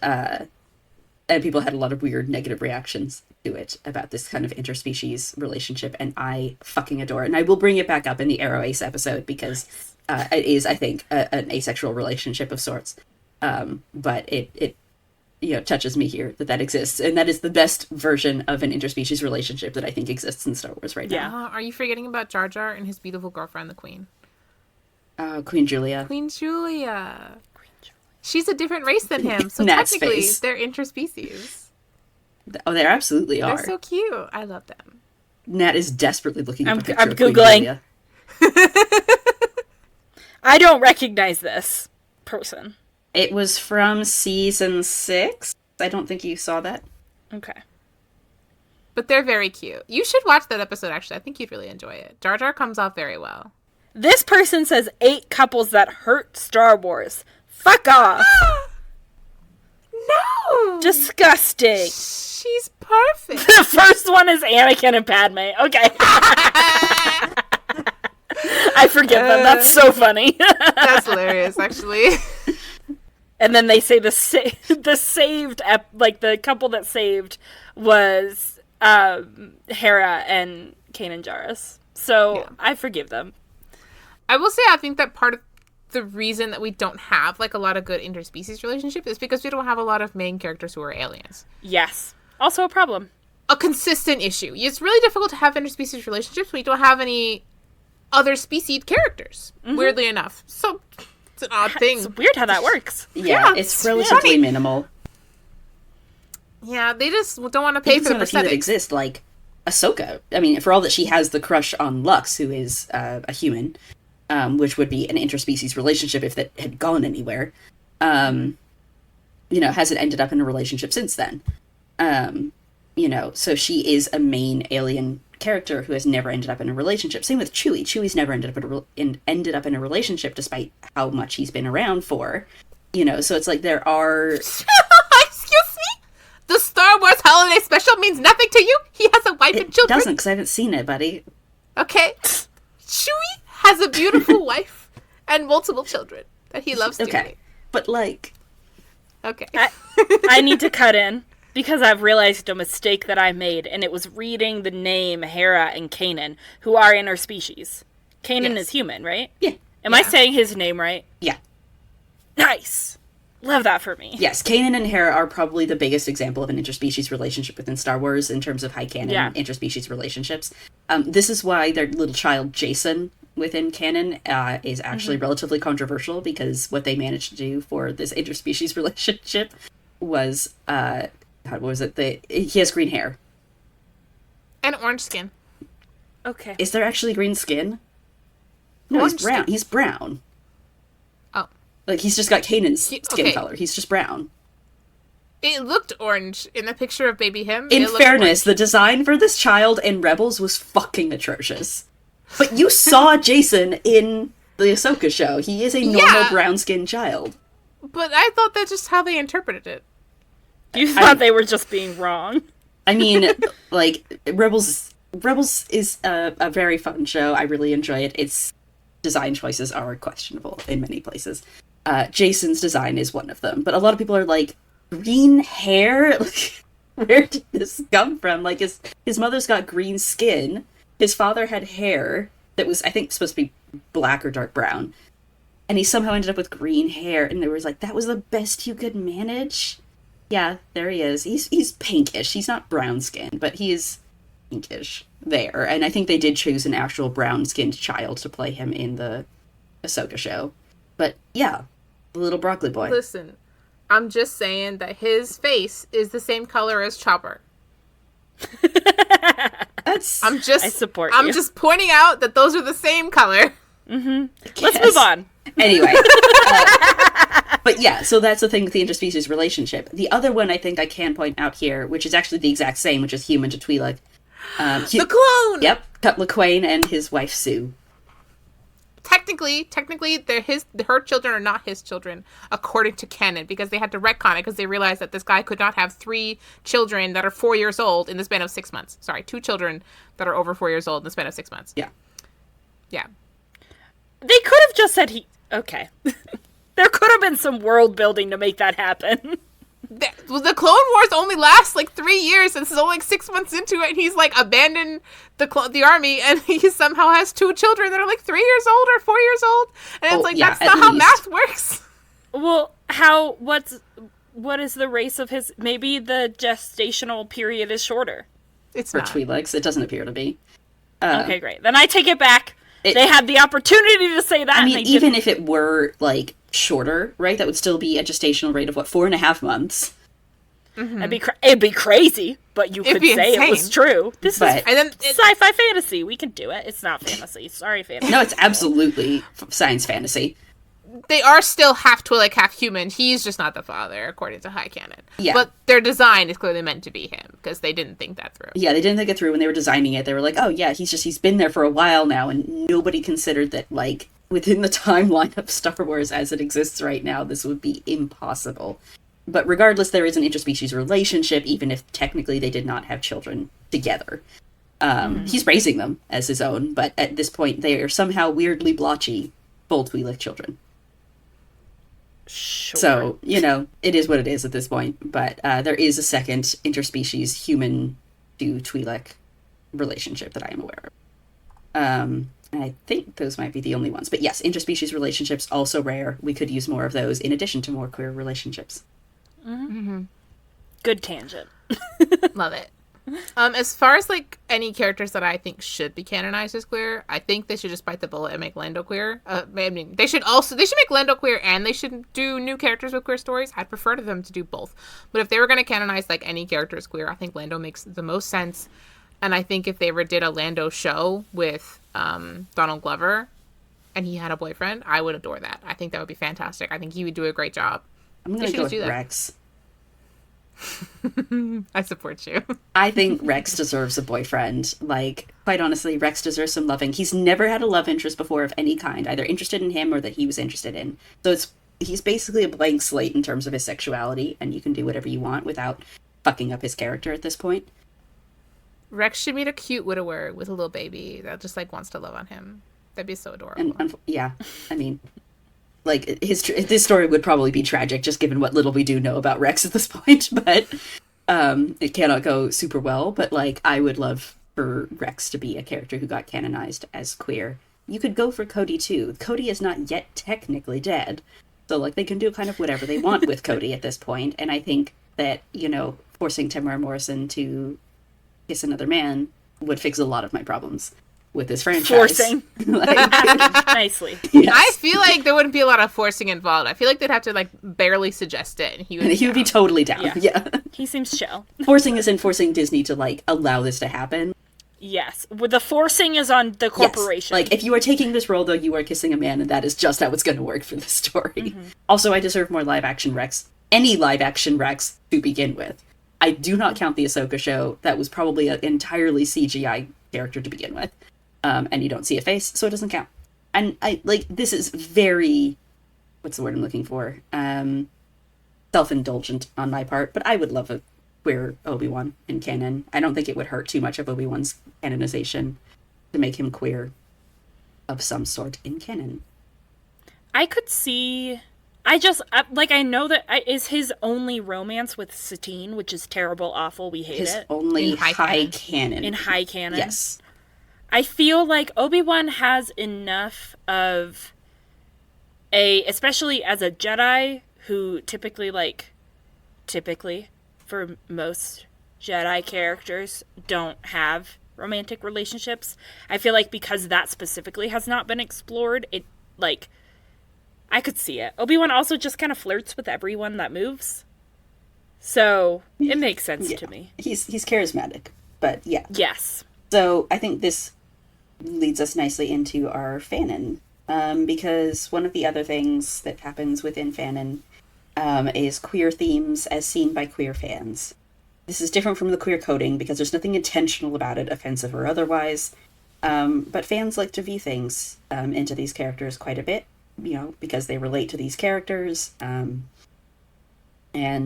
people had a lot of weird negative reactions to it about this kind of interspecies relationship, and I fucking adore it. And I will bring it back up in the Arrow Ace episode, because it is, I think, an asexual relationship of sorts. But it touches me here that exists, and that is the best version of an interspecies relationship that I think exists in Star Wars right now. Are you forgetting about Jar Jar and his beautiful girlfriend, the Queen? Queen Julia. Queen Julia. She's a different race than him, so technically they're interspecies. Oh, they absolutely are. They're so cute. I love them. Nat is desperately looking up a picture I'm of Queen Googling. Julia. I don't recognize this person. It was from season 6. I don't think you saw that. Okay. But they're very cute. You should watch that episode, actually. I think you'd really enjoy it. Jar Jar comes off very well. This person says 8 couples that hurt Star Wars. Fuck off. Disgusting. She's perfect. The first one is Anakin and Padme. Okay. I forgive them. That's so funny. That's hilarious, actually. And then they say the saved, like the couple that saved was Hera and Kanan Jarrus. So yeah. I forgive them. I will say I think that part of the reason that we don't have like a lot of good interspecies relationships is because we don't have a lot of main characters who are aliens. Yes. Also a problem. A consistent issue. It's really difficult to have interspecies relationships when you don't have any other species characters, weirdly enough. So it's an odd thing. It's weird how that works. Yeah, it's relatively minimal. Yeah, they just don't want to pay for the prosthetics. That exist, like Ahsoka. I mean, for all that she has the crush on Lux, who is a human, which would be an interspecies relationship if that had gone anywhere, hasn't ended up in a relationship since then. So she is a main alien character who has never ended up in a relationship. Same with Chewie. Chewie's never ended up in a relationship despite how much he's been around for. So it's like there are... Excuse me? The Star Wars Holiday Special means nothing to you? He has a wife and children? It doesn't, because I haven't seen it, buddy. Okay. Chewie has a beautiful wife and multiple children that he loves dearly. Okay, but like... Okay. I need to cut in. Because I've realized a mistake that I made, and it was reading the name Hera and Kanan, who are interspecies. Kanan is human, right? Yeah. Am I saying his name right? Yeah. Nice. Love that for me. Yes, Kanan and Hera are probably the biggest example of an interspecies relationship within Star Wars in terms of high canon interspecies relationships. This is why their little child Jason within canon is actually relatively controversial, because what they managed to do for this interspecies relationship was... what was it? He has green hair. And orange skin. Okay. Is there actually green skin? No, orange he's brown. Skin. He's brown. Oh. Like, he's just got Kanan's skin color. He's just brown. It looked orange in the picture of baby him. In fairness, the design for this child in Rebels was fucking atrocious. But you saw Jason in the Ahsoka show. He is a normal brown-skinned child. But I thought that's just how they interpreted it. You thought they were just being wrong. I mean, like, Rebels is a very fun show. I really enjoy it. Its design choices are questionable in many places. Jason's design is one of them. But a lot of people are like, green hair? Like, where did this come from? Like, his mother's got green skin. His father had hair that was, I think, supposed to be black or dark brown. And he somehow ended up with green hair. And they were like, that was the best you could manage? Yeah, there he is. He's pinkish. He's not brown skinned, but he is pinkish there. And I think they did choose an actual brown skinned child to play him in the Ahsoka show. But yeah, the little broccoli boy. Listen, I'm just saying that his face is the same color as Chopper. I support you. I'm just pointing out that those are the same color. Mm-hmm. Let's move on. Anyway. But yeah, so that's the thing with the interspecies relationship. The other one I think I can point out here, which is actually the exact same, which is human to Twi'lek. The clone! Yep, Cutler Quain and his wife Sue. Technically, her children are not his children, according to canon, because they had to retcon it because they realized that this guy could not have 3 children that are 4 years old in the span of 6 months. Sorry, 2 children that are over 4 years old in the span of 6 months. Yeah. Yeah. They could have just said okay. There could have been some world building to make that happen. The Clone Wars only lasts like 3 years, and this is only like 6 months into it, and he's like abandoned the army, and he somehow has 2 children that are like 3 years old or 4 years old, and it's like, that's not how math works. Well, what is the race of his? Maybe the gestational period is shorter. It's for not. Twi'leks. It doesn't appear to be. Okay, great. Then I take it back. They had the opportunity to say that. I mean, even if it were like shorter, right? That would still be a gestational rate of 4.5 months. Mm-hmm. It'd be crazy, but you could say insane. It was true. This is sci-fi fantasy. We can do it. It's not fantasy. Sorry, fantasy. No, it's absolutely science fantasy. They are still half Twi'lek, half human. He's just not the father, according to high canon. Yeah. But their design is clearly meant to be him, because they didn't think that through. Yeah, they didn't think it through when they were designing it. They were like, oh yeah, he's been there for a while now, and nobody considered that, like, within the timeline of Star Wars as it exists right now, this would be impossible. But regardless, there is an interspecies relationship, even if technically they did not have children together. He's raising them as his own, but at this point they are somehow weirdly blotchy, full Twi'lek children. Sure. So, it is what it is at this point, but there is a second interspecies human to Twi'lek relationship that I am aware of. And I think those might be the only ones. But yes, interspecies relationships, also rare. We could use more of those in addition to more queer relationships. Mm-hmm. Good tangent. Love it. As far as any characters that I think should be canonized as queer, I think they should just bite the bullet and make Lando queer. They should make Lando queer, and they should do new characters with queer stories. I'd prefer to them to do both. But if they were going to canonize any character as queer, I think Lando makes the most sense. And I think if they ever did a Lando show with Donald Glover, and he had a boyfriend, I would adore that. I think that would be fantastic. I think he would do a great job. I'm going to go with Rex. I support you. I think Rex deserves a boyfriend. Quite honestly, Rex deserves some loving. He's never had a love interest before of any kind, either interested in him or that he was interested in. So he's basically a blank slate in terms of his sexuality, and you can do whatever you want without fucking up his character at this point. Rex should meet a cute widower with a little baby that just wants to love on him. That'd be so adorable. And yeah, I mean, this story would probably be tragic, just given what little we do know about Rex at this point. But it cannot go super well. But I would love for Rex to be a character who got canonized as queer. You could go for Cody too. Cody is not yet technically dead, so they can do kind of whatever they want with Cody at this point. And I think that forcing Tamara Morrison to kiss another man would fix a lot of my problems with this franchise. Forcing. Nicely. Yes. I feel like there wouldn't be a lot of forcing involved. I feel like they'd have to barely suggest it, and he would be totally down. Yeah. He seems chill. Forcing is in forcing Disney to allow this to happen. Yes. With the forcing is on the corporation. Yes. If you are taking this role, though, you are kissing a man, and that is just how it's going to work for the story. Mm-hmm. Also, I deserve more live action Rex. Any live action Rex to begin with. I do not count the Ahsoka show. That was probably an entirely CGI character to begin with. And you don't see a face, so it doesn't count. And this is very, what's the word I'm looking for? Self-indulgent on my part, but I would love a queer Obi-Wan in canon. I don't think it would hurt too much of Obi-Wan's canonization to make him queer of some sort in canon. I could see... I know that is his only romance with Satine, which is terrible, awful, we hate his it. Only high canon. In high canon. Yes. I feel like Obi-Wan has enough of especially as a Jedi who typically for most Jedi characters don't have romantic relationships. I feel like because that specifically has not been explored, I could see it. Obi-Wan also just kind of flirts with everyone that moves. So, it makes sense to me. He's charismatic, but yeah. Yes. So, I think this leads us nicely into our fanon, because one of the other things that happens within fanon is queer themes as seen by queer fans. This is different from the queer coding because there's nothing intentional about it, offensive or otherwise, but fans like to view things into these characters quite a bit. Because they relate to these characters, and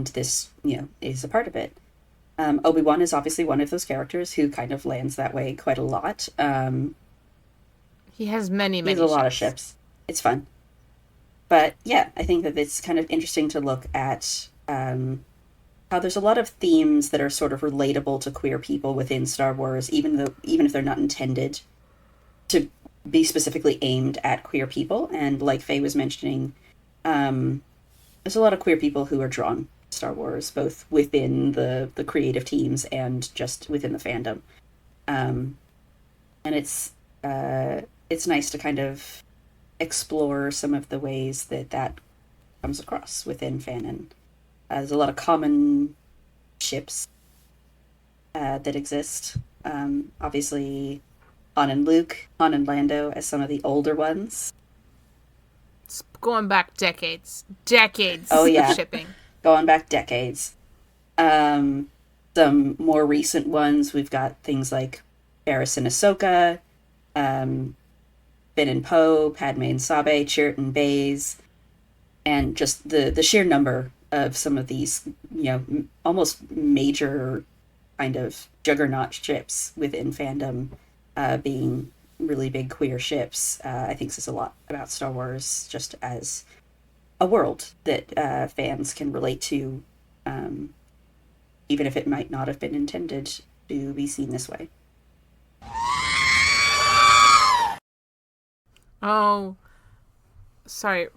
this, is a part of it. Obi-Wan is obviously one of those characters who kind of lands that way quite a lot. He has many He has a lot of ships. It's fun. But, yeah, I think that it's kind of interesting to look at how there's a lot of themes that are sort of relatable to queer people within Star Wars, even if they're not intended to be specifically aimed at queer people. And like Faye was mentioning, there's a lot of queer people who are drawn to Star Wars, both within the creative teams and just within the fandom. And it's nice to kind of explore some of the ways that comes across within fanon. There's a lot of common ships that exist. Obviously, Han and Luke, Han and Lando as some of the older ones. It's going back decades. Oh, yeah. Of shipping. Going back decades. Some more recent ones, we've got things like Barriss and Ahsoka, Finn and Poe, Padme and Sabe, Chirrut and Baze, and just the sheer number of some of these, almost major kind of juggernaut ships within fandom being really big queer ships, I think says a lot about Star Wars just as a world that fans can relate to, even if it might not have been intended to be seen this way. Oh, sorry.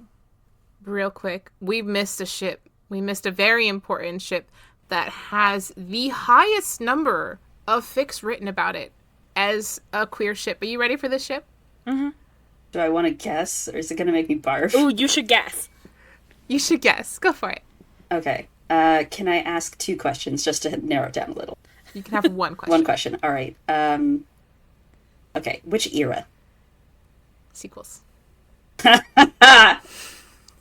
Real quick. We missed a ship. We missed a very important ship that has the highest number of fics written about it as a queer ship. Are you ready for this ship? Mm-hmm. Do I want to guess, or is it going to make me barf? Ooh, you should guess. You should guess. Go for it. Okay. Can I ask 2 questions just to narrow it down a little? You can have one question. One question. All right. Okay. Which era? Sequels.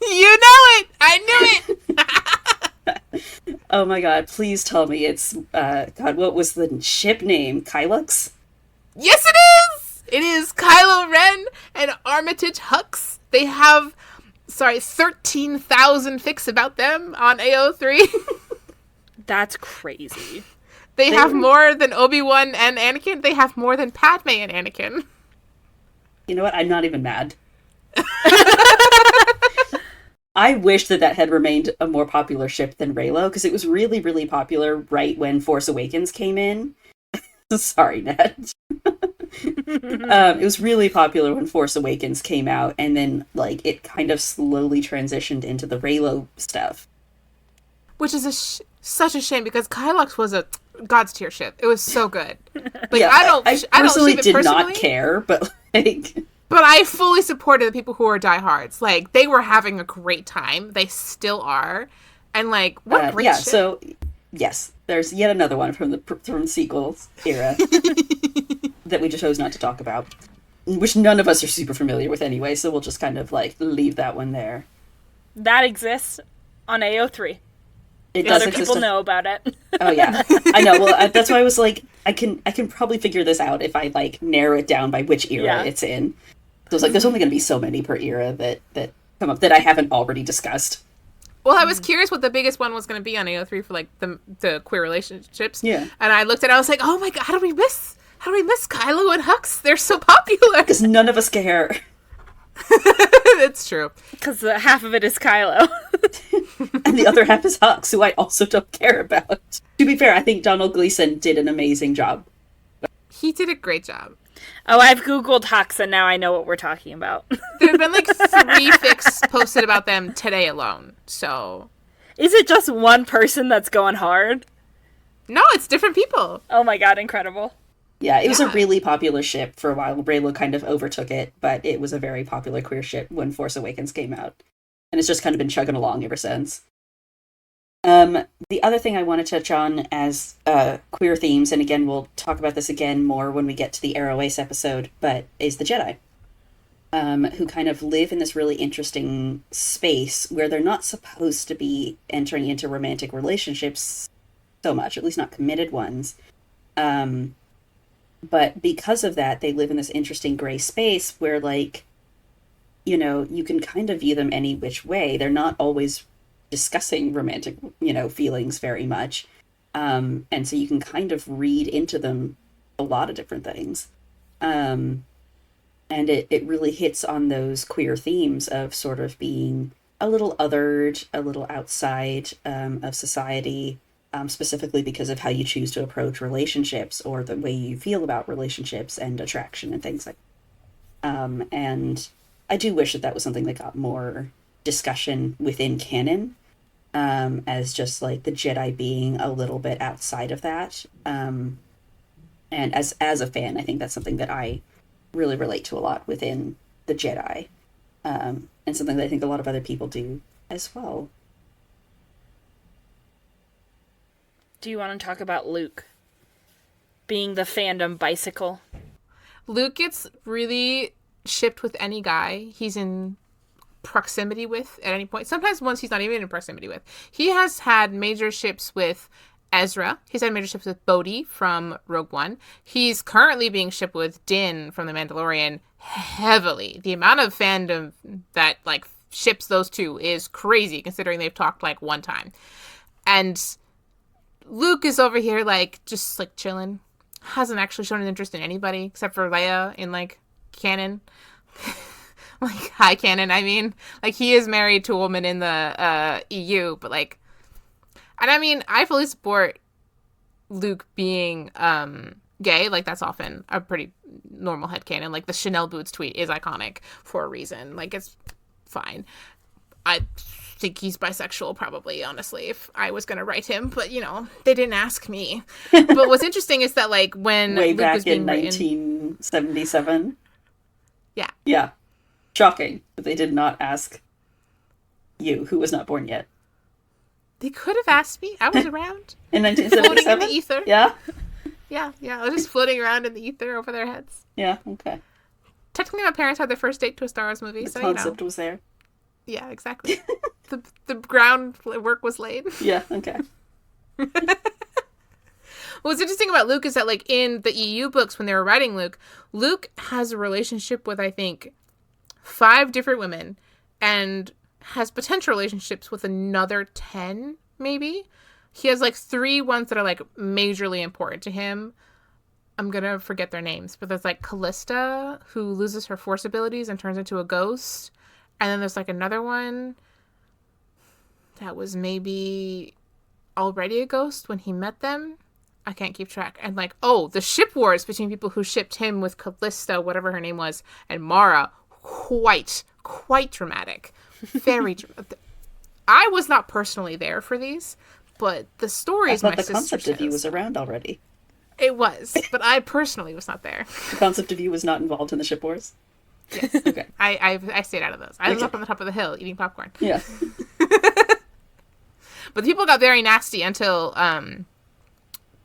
You know it! I knew it! Oh my god, please tell me it's, God, what was the ship name? Kylux? Yes, it is! It is Kylo Ren and Armitage Hux. They have, 13,000 fics about them on AO3. That's crazy. They have more than Obi-Wan and Anakin. They have more than Padme and Anakin. You know what? I'm not even mad. I wish that had remained a more popular ship than Reylo, because it was really, really popular right when Force Awakens came in. Sorry, Ned. It was really popular when Force Awakens came out, and then it kind of slowly transitioned into the Reylo stuff. Which is such a shame, because Kylux was a God's tier ship. It was so good. Yeah, I personally did not care, but But I fully supported the people who are diehards. They were having a great time. They still are. And, what great ship. So, yes, there's yet another one from the sequels era that we just chose not to talk about, which none of us are super familiar with anyway, so we'll just kind of, leave that one there. That exists on AO3. It does Other exist. people know about it. Oh, yeah. I know. Well, that's why I was I can probably figure this out if I, narrow it down by which era it's in. So it's there's only going to be so many per era that come up that I haven't already discussed. Well, I was curious what the biggest one was going to be on AO3 for the queer relationships. Yeah. And I looked at it, I was like, oh my god, how do we miss Kylo and Hux? They're so popular. Because none of us care. It's true. Because half of it is Kylo. And the other half is Hux, who I also don't care about. To be fair, I think Donald Gleason did an amazing job. He did a great job. Oh, I've Googled Hux, and now I know what we're talking about. There have been 3 fics posted about them today alone, so... Is it just one person that's going hard? No, it's different people. Oh my god, incredible. Yeah, it was a really popular ship for a while. Reylo kind of overtook it, but it was a very popular queer ship when Force Awakens came out. And it's just kind of been chugging along ever since. The other thing I want to touch on as queer themes, and again, we'll talk about this again more when we get to the Arrow Ace episode, but is the Jedi, who kind of live in this really interesting space where they're not supposed to be entering into romantic relationships so much, at least not committed ones. But because of that, they live in this interesting gray space where, you can kind of view them any which way. They're not always discussing romantic, feelings very much. And so you can kind of read into them a lot of different things. And it really hits on those queer themes of sort of being a little othered, a little outside of society, specifically because of how you choose to approach relationships or the way you feel about relationships and attraction and things like that. And I do wish that was something that got more discussion within canon, as just the Jedi being a little bit outside of that. And as a fan, I think that's something that I really relate to a lot within the Jedi, and something that I think a lot of other people do as well. Do you want to talk about Luke being the fandom bicycle? Luke gets really shipped with any guy he's in proximity with at any point. Sometimes ones he's not even in proximity with. He has had major ships with Ezra. He's had major ships with Bodhi from Rogue One. He's currently being shipped with Din from The Mandalorian heavily. The amount of fandom that ships those two is crazy, considering they've talked like one time. And Luke is over here like just like chilling, hasn't actually shown an interest in anybody except for Leia in like canon. Like high canon, I mean. Like, he is married to a woman in the EU, but like, and I mean, I fully support Luke being gay. Like, that's often a pretty normal headcanon. Like, the Chanel boots tweet is iconic for a reason. Like, it's fine. I think he's bisexual, probably, honestly, if I was going to write him. But, you know, they didn't ask me. But what's interesting is that, like, when Way Luke back was being in 1977. Yeah. Yeah. Shocking. But they did not ask you, who was not born yet. They could have asked me. I was around. In Floating 1977? in the ether. Yeah? Yeah. I was just floating around in the ether over their heads. Yeah, okay. Technically, my parents had their first date to a Star Wars movie, The so, concept was there. Yeah, exactly. the groundwork was laid. Yeah, okay. What's interesting about Luke is that, like, in the EU books, when they were writing Luke, Luke has a relationship with, I think, 5 different women, and has potential relationships with another 10, maybe. He has, like, 3 ones that are, like, majorly important to him. I'm gonna forget their names, but there's, like, Callista, who loses her force abilities and turns into a ghost. And then there's, like, another one that was maybe already a ghost when he met them. I can't keep track. And, like, oh, the ship wars between people who shipped him with Callista, whatever her name was, and Mara, quite dramatic. Very dramatic. I was not personally there for these, but the stories my sister the concept of you was says. around already. It was, but I personally was not there. The concept of you was not involved in the ship wars? Yes. Okay. I stayed out of those. I was up on the top of the hill eating popcorn. Yeah. But the people got very nasty until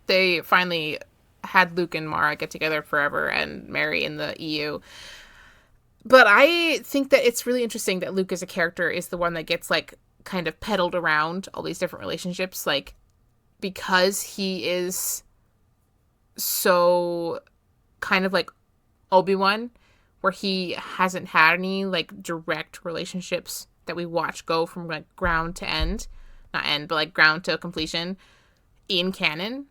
they finally had Luke and Mara get together forever and marry in the EU. But I think that it's really interesting that Luke as a character is the one that gets, like, kind of peddled around all these different relationships, like, because he is so kind of like Obi-Wan, where he hasn't had any, like, direct relationships that we watch go from, like, ground to end. Not end, but, like, ground to completion in canon.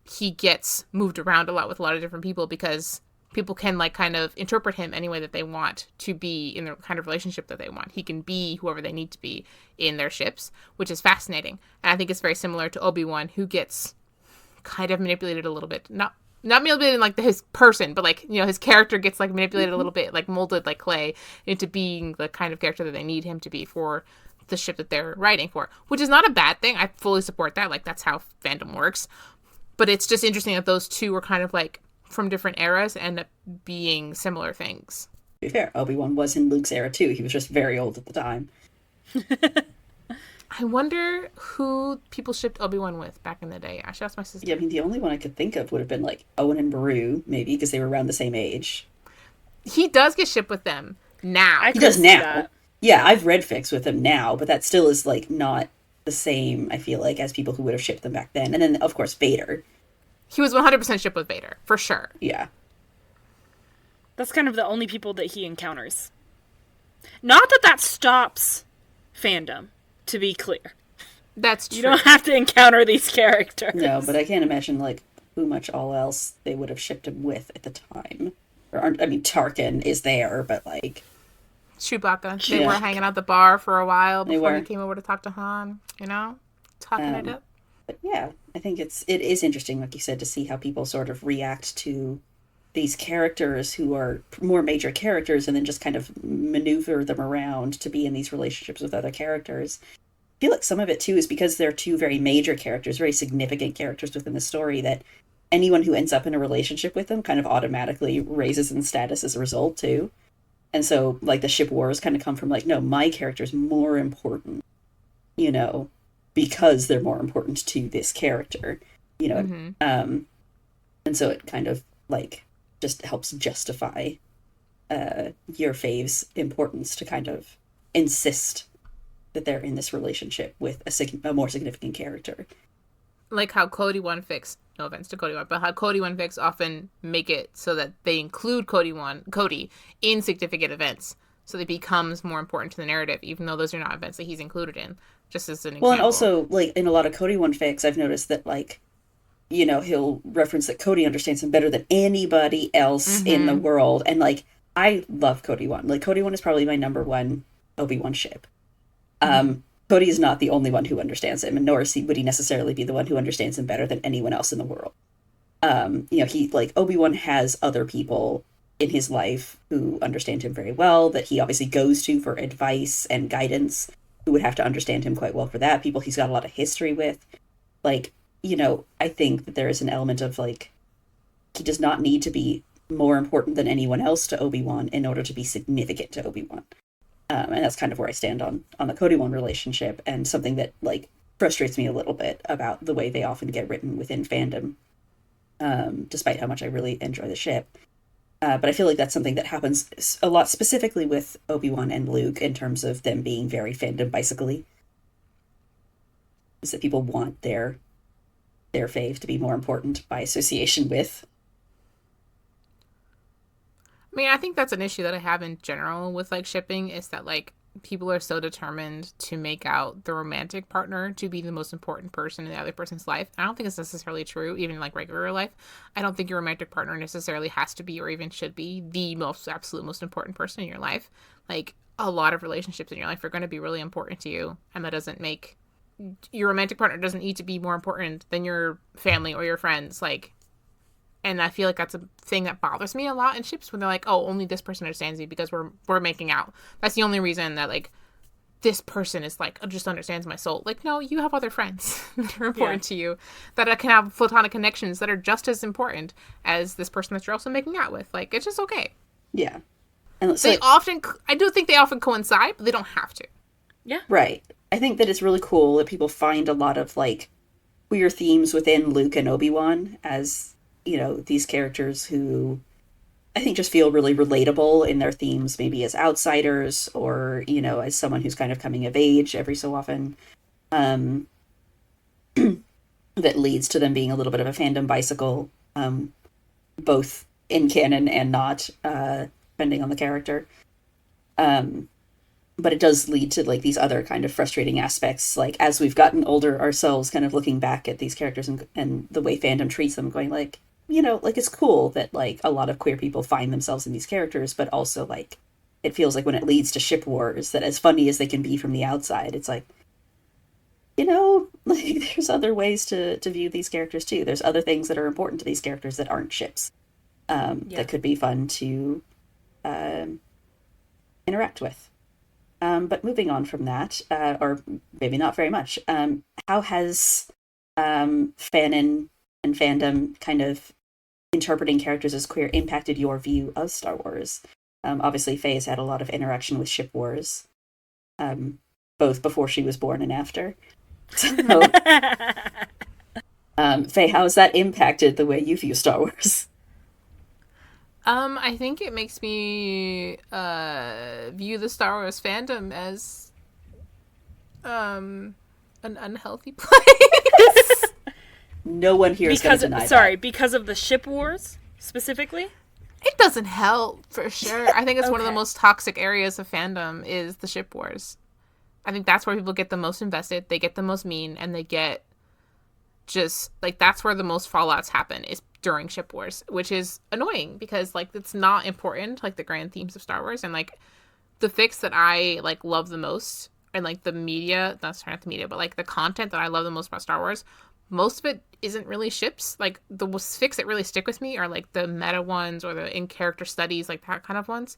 He gets moved around a lot with a lot of different people because people can, like, kind of interpret him any way that they want to be in the kind of relationship that they want. He can be whoever they need to be in their ships, which is fascinating. And I think it's very similar to Obi-Wan, who gets kind of manipulated a little bit. Not manipulated in, like, his person, but, like, you know, his character gets, like, manipulated a little bit, like, molded like clay into being the kind of character that they need him to be for the ship that they're writing for, which is not a bad thing. I fully support that. Like, that's how fandom works. But it's just interesting that those two were kind of, like, from different eras and end up being similar things. To be fair, Obi-Wan was in Luke's era too. He was just very old at the time. I wonder who people shipped Obi-Wan with back in the day. I should ask my sister. Yeah, I mean, the only one I could think of would have been, like, Owen and Beru, maybe, because they were around the same age. He does get shipped with them now. He does now. Yeah, I've read fics with him now, but that still is, like, not the same, I feel like, as people who would have shipped them back then. And then, of course, Vader. He was 100% shipped with Vader, for sure. Yeah. That's kind of the only people that he encounters. Not that that stops fandom, to be clear. That's true. You don't have to encounter these characters. No, but I can't imagine, like, who much all else they would have shipped him with at the time. I mean, Tarkin is there, but, like... Chewbacca. They were hanging out at the bar for a while before he came over to talk to Han, you know? Talking it up. But yeah, I think it is interesting, like you said, to see how people sort of react to these characters who are more major characters and then just kind of maneuver them around to be in these relationships with other characters. I feel like some of it, too, is because they're two very major characters, very significant characters within the story, that anyone who ends up in a relationship with them kind of automatically raises in status as a result, too. And so, like, the ship wars kind of come from, like, no, my character's more important, you know, because they're more important to this character, you know. Mm-hmm. And so it kind of, like, just helps justify your fave's importance to kind of insist that they're in this relationship with a more significant character. Like how Cody One Fix, no offense to Cody One, but how Cody One Fix often make it so that they include Cody in significant events, So it becomes more important to the narrative, even though those are not events that he's included in, just as an example. Well, and also, like, in a lot of Cody One fics, I've noticed that, like, you know, he'll reference that Cody understands him better than anybody else in the world. And, like, I love Cody One. Like, Cody One is probably my number one Obi-Wan ship. Cody is not the only one who understands him, and nor would he necessarily be the one who understands him better than anyone else in the world. You know, he, like, Obi-Wan has other people in his life who understand him very well, that he obviously goes to for advice and guidance, who would have to understand him quite well for that. People he's got a lot of history with. Like, you know, I think that there is an element of, like, he does not need to be more important than anyone else to Obi-Wan in order to be significant to Obi-Wan. And that's kind of where I stand on the Cody One relationship, and something that, like, frustrates me a little bit about the way they often get written within fandom, despite how much I really enjoy the ship. But I feel like that's something that happens a lot specifically with Obi-Wan and Luke in terms of them being very fandom bicycle-y. Is that people want their fave to be more important by association with. I mean, I think that's an issue that I have in general with, like, shipping, is that, like, people are so determined to make out the romantic partner to be the most important person in the other person's life. I don't think it's necessarily true, even in, like, regular life. I don't think your romantic partner necessarily has to be, or even should be, the absolute most important person in your life. Like, a lot of relationships in your life are going to be really important to you, and that doesn't make your romantic partner doesn't need to be more important than your family or your friends. Like, and I feel like that's a thing that bothers me a lot in ships, when they're like, oh, only this person understands me because we're making out. That's the only reason that, like, this person is, like, just understands my soul. Like, no, you have other friends that are important to you, that can have platonic connections that are just as important as this person that you're also making out with. Like, it's just okay. Yeah. And so, I do think they often coincide, but they don't have to. Yeah. Right. I think that it's really cool that people find a lot of, like, queer themes within Luke and Obi-Wan as, you know, these characters who I think just feel really relatable in their themes, maybe as outsiders or, you know, as someone who's kind of coming of age every so often. That leads to them being a little bit of a fandom bicycle, both in canon and not, depending on the character. But it does lead to, like, these other kind of frustrating aspects, like, as we've gotten older ourselves, kind of looking back at these characters and the way fandom treats them, going, like, you know, like, it's cool that, like, a lot of queer people find themselves in these characters, but also, like, it feels like when it leads to ship wars, that as funny as they can be from the outside, it's like, you know, like, there's other ways to view these characters, too. There's other things that are important to these characters that aren't ships, that could be fun to interact with. But moving on from that, or maybe not very much, how has fanon and fandom kind of interpreting characters as queer impacted your view of Star Wars? Obviously, Faye has had a lot of interaction with ship wars, both before she was born and after. So, Faye, how has that impacted the way you view Star Wars? I think it makes me view the Star Wars fandom as an unhealthy place. No one here is going to deny that. Because of the ship wars, specifically? It doesn't help, for sure. I think it's one of the most toxic areas of fandom is the ship wars. I think that's where people get the most invested, they get the most mean, and they get just, like, that's where the most fallouts happen, is during ship wars, which is annoying because, like, it's not important, like, the grand themes of Star Wars. And, like, the fics that I, like, love the most, and, like, the media, not the media, but, like, the content that I love the most about Star Wars, most of it isn't really ships. Like, the fics that really stick with me are, like, the meta ones or the in-character studies, like, that kind of ones.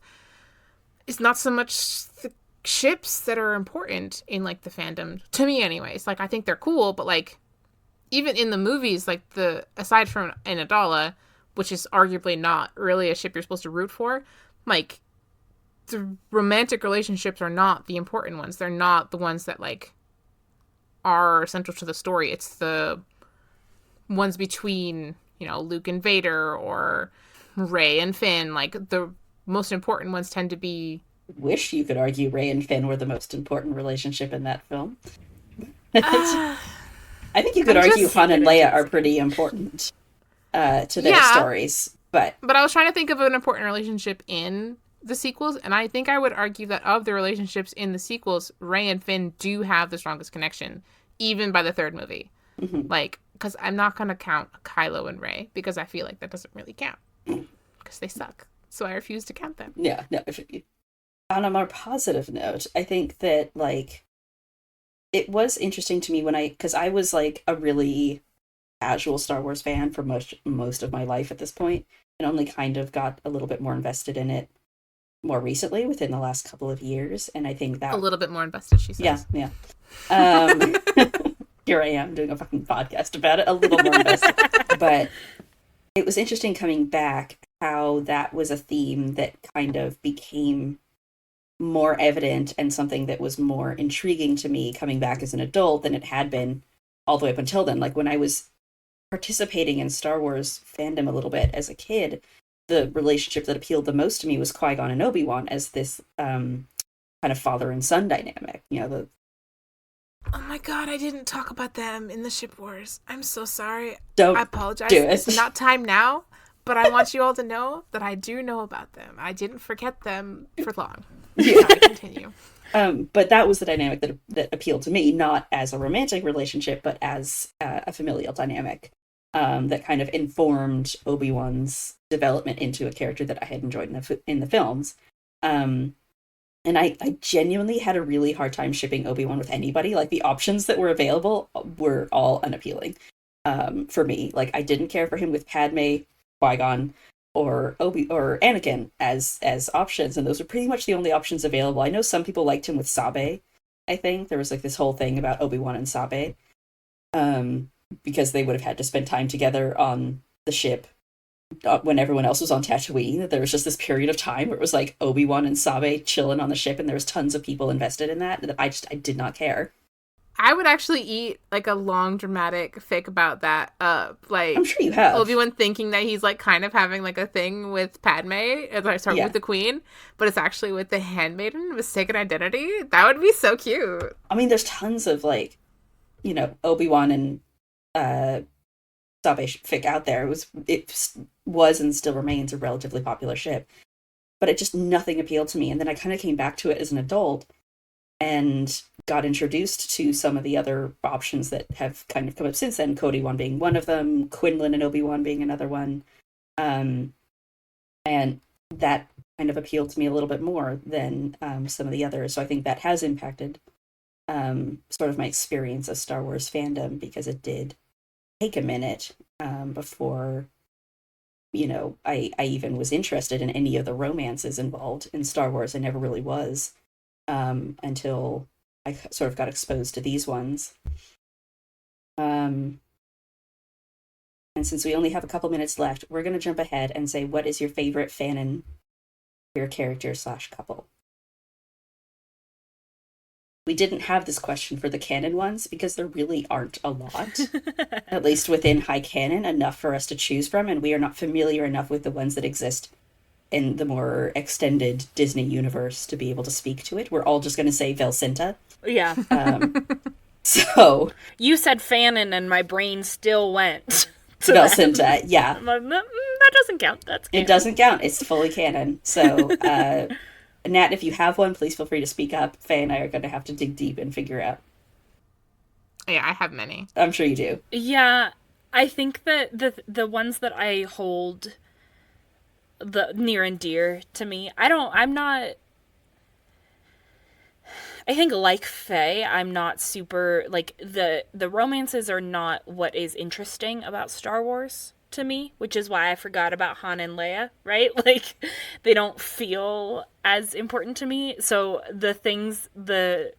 It's not so much the ships that are important in, like, the fandom, to me anyways. Like, I think they're cool, but, like, even in the movies, like, aside from Amidala, which is arguably not really a ship you're supposed to root for, like, the romantic relationships are not the important ones. They're not the ones that, like, are central to the story. It's the ones between, you know, Luke and Vader or Rey and Finn. Like, the most important ones tend to be... Wish you could argue Rey and Finn were the most important relationship in that film. I think you could argue Han and Leia are pretty important to their stories, but I was trying to think of an important relationship in the sequels, and I think I would argue that of the relationships in the sequels, Rey and Finn do have the strongest connection, even by the third movie. Mm-hmm. Like, because I'm not going to count Kylo and Rey, because I feel like that doesn't really count, because they suck. So I refuse to count them. Yeah, no. On a more positive note, I think that, like, it was interesting to me because I was, like, a really casual Star Wars fan for most of my life at this point, and only kind of got a little bit more invested in it more recently within the last couple of years. And I think that a little bit more invested, she says. Yeah. Here I am doing a fucking podcast about it, a little more invested. But it was interesting coming back how that was a theme that kind of became more evident and something that was more intriguing to me coming back as an adult than it had been all the way up until then. Like, when I was participating in Star Wars fandom a little bit as a kid, the relationship that appealed the most to me was Qui-Gon and Obi-Wan as this kind of father and son dynamic. You know, Oh my god, I didn't talk about them in the ship wars. I'm so sorry. Don't I apologize. do it. It's not time now, but I want you all to know that I do know about them. I didn't forget them for long. Yeah. Sorry, continue. But that was the dynamic that appealed to me, not as a romantic relationship, but as a familial dynamic that kind of informed Obi-Wan's development into a character that I had enjoyed in the films. And I genuinely had a really hard time shipping Obi-Wan with anybody. Like, the options that were available were all unappealing for me. Like, I didn't care for him with Padme, Qui-Gon, or Anakin as options, and those were pretty much the only options available. I know some people liked him with Sabe. I think there was like this whole thing about Obi-Wan and Sabe, because they would have had to spend time together on the ship when everyone else was on Tatooine. That there was just this period of time where it was like Obi-Wan and Sabe chilling on the ship, and there was tons of people invested in that. I did not care. I would actually eat like a long dramatic fic about that. Like, I'm sure you have. Obi-Wan thinking that he's like kind of having like a thing with Padme, with the Queen, but it's actually with the handmaiden, mistaken identity. That would be so cute. I mean, there's tons of, like, you know, Obi-Wan and Sabe fic out there. It was and still remains a relatively popular ship, but it just, nothing appealed to me. And then I kind of came back to it as an adult and got introduced to some of the other options that have kind of come up since then, Cody-Wan being one of them, Quinlan and Obi-Wan being another one. And that kind of appealed to me a little bit more than some of the others. So I think that has impacted sort of my experience of Star Wars fandom, because it did take a minute before, you know, I even was interested in any of the romances involved in Star Wars. I never really was. Until I sort of got exposed to these ones. And since we only have a couple minutes left, we're going to jump ahead and say, what is your favorite fanon queer character / couple? We didn't have this question for the canon ones because there really aren't a lot, at least within high canon, enough for us to choose from, and we are not familiar enough with the ones that exist in the more extended Disney universe to be able to speak to it. We're all just going to say Velcinta. Yeah. So you said fanon and my brain still went to Velcinta, yeah. That doesn't count. That's canon. It doesn't count. It's fully canon. So, Nat, if you have one, please feel free to speak up. Faye and I are going to have to dig deep and figure out. Yeah, I have many. I'm sure you do. Yeah, I think that the ones that I hold the near and dear to me, I think, like Faye, I'm not super, like, the romances are not what is interesting about Star Wars to me, which is why I forgot about Han and Leia, right? Like, they don't feel as important to me. So the things, the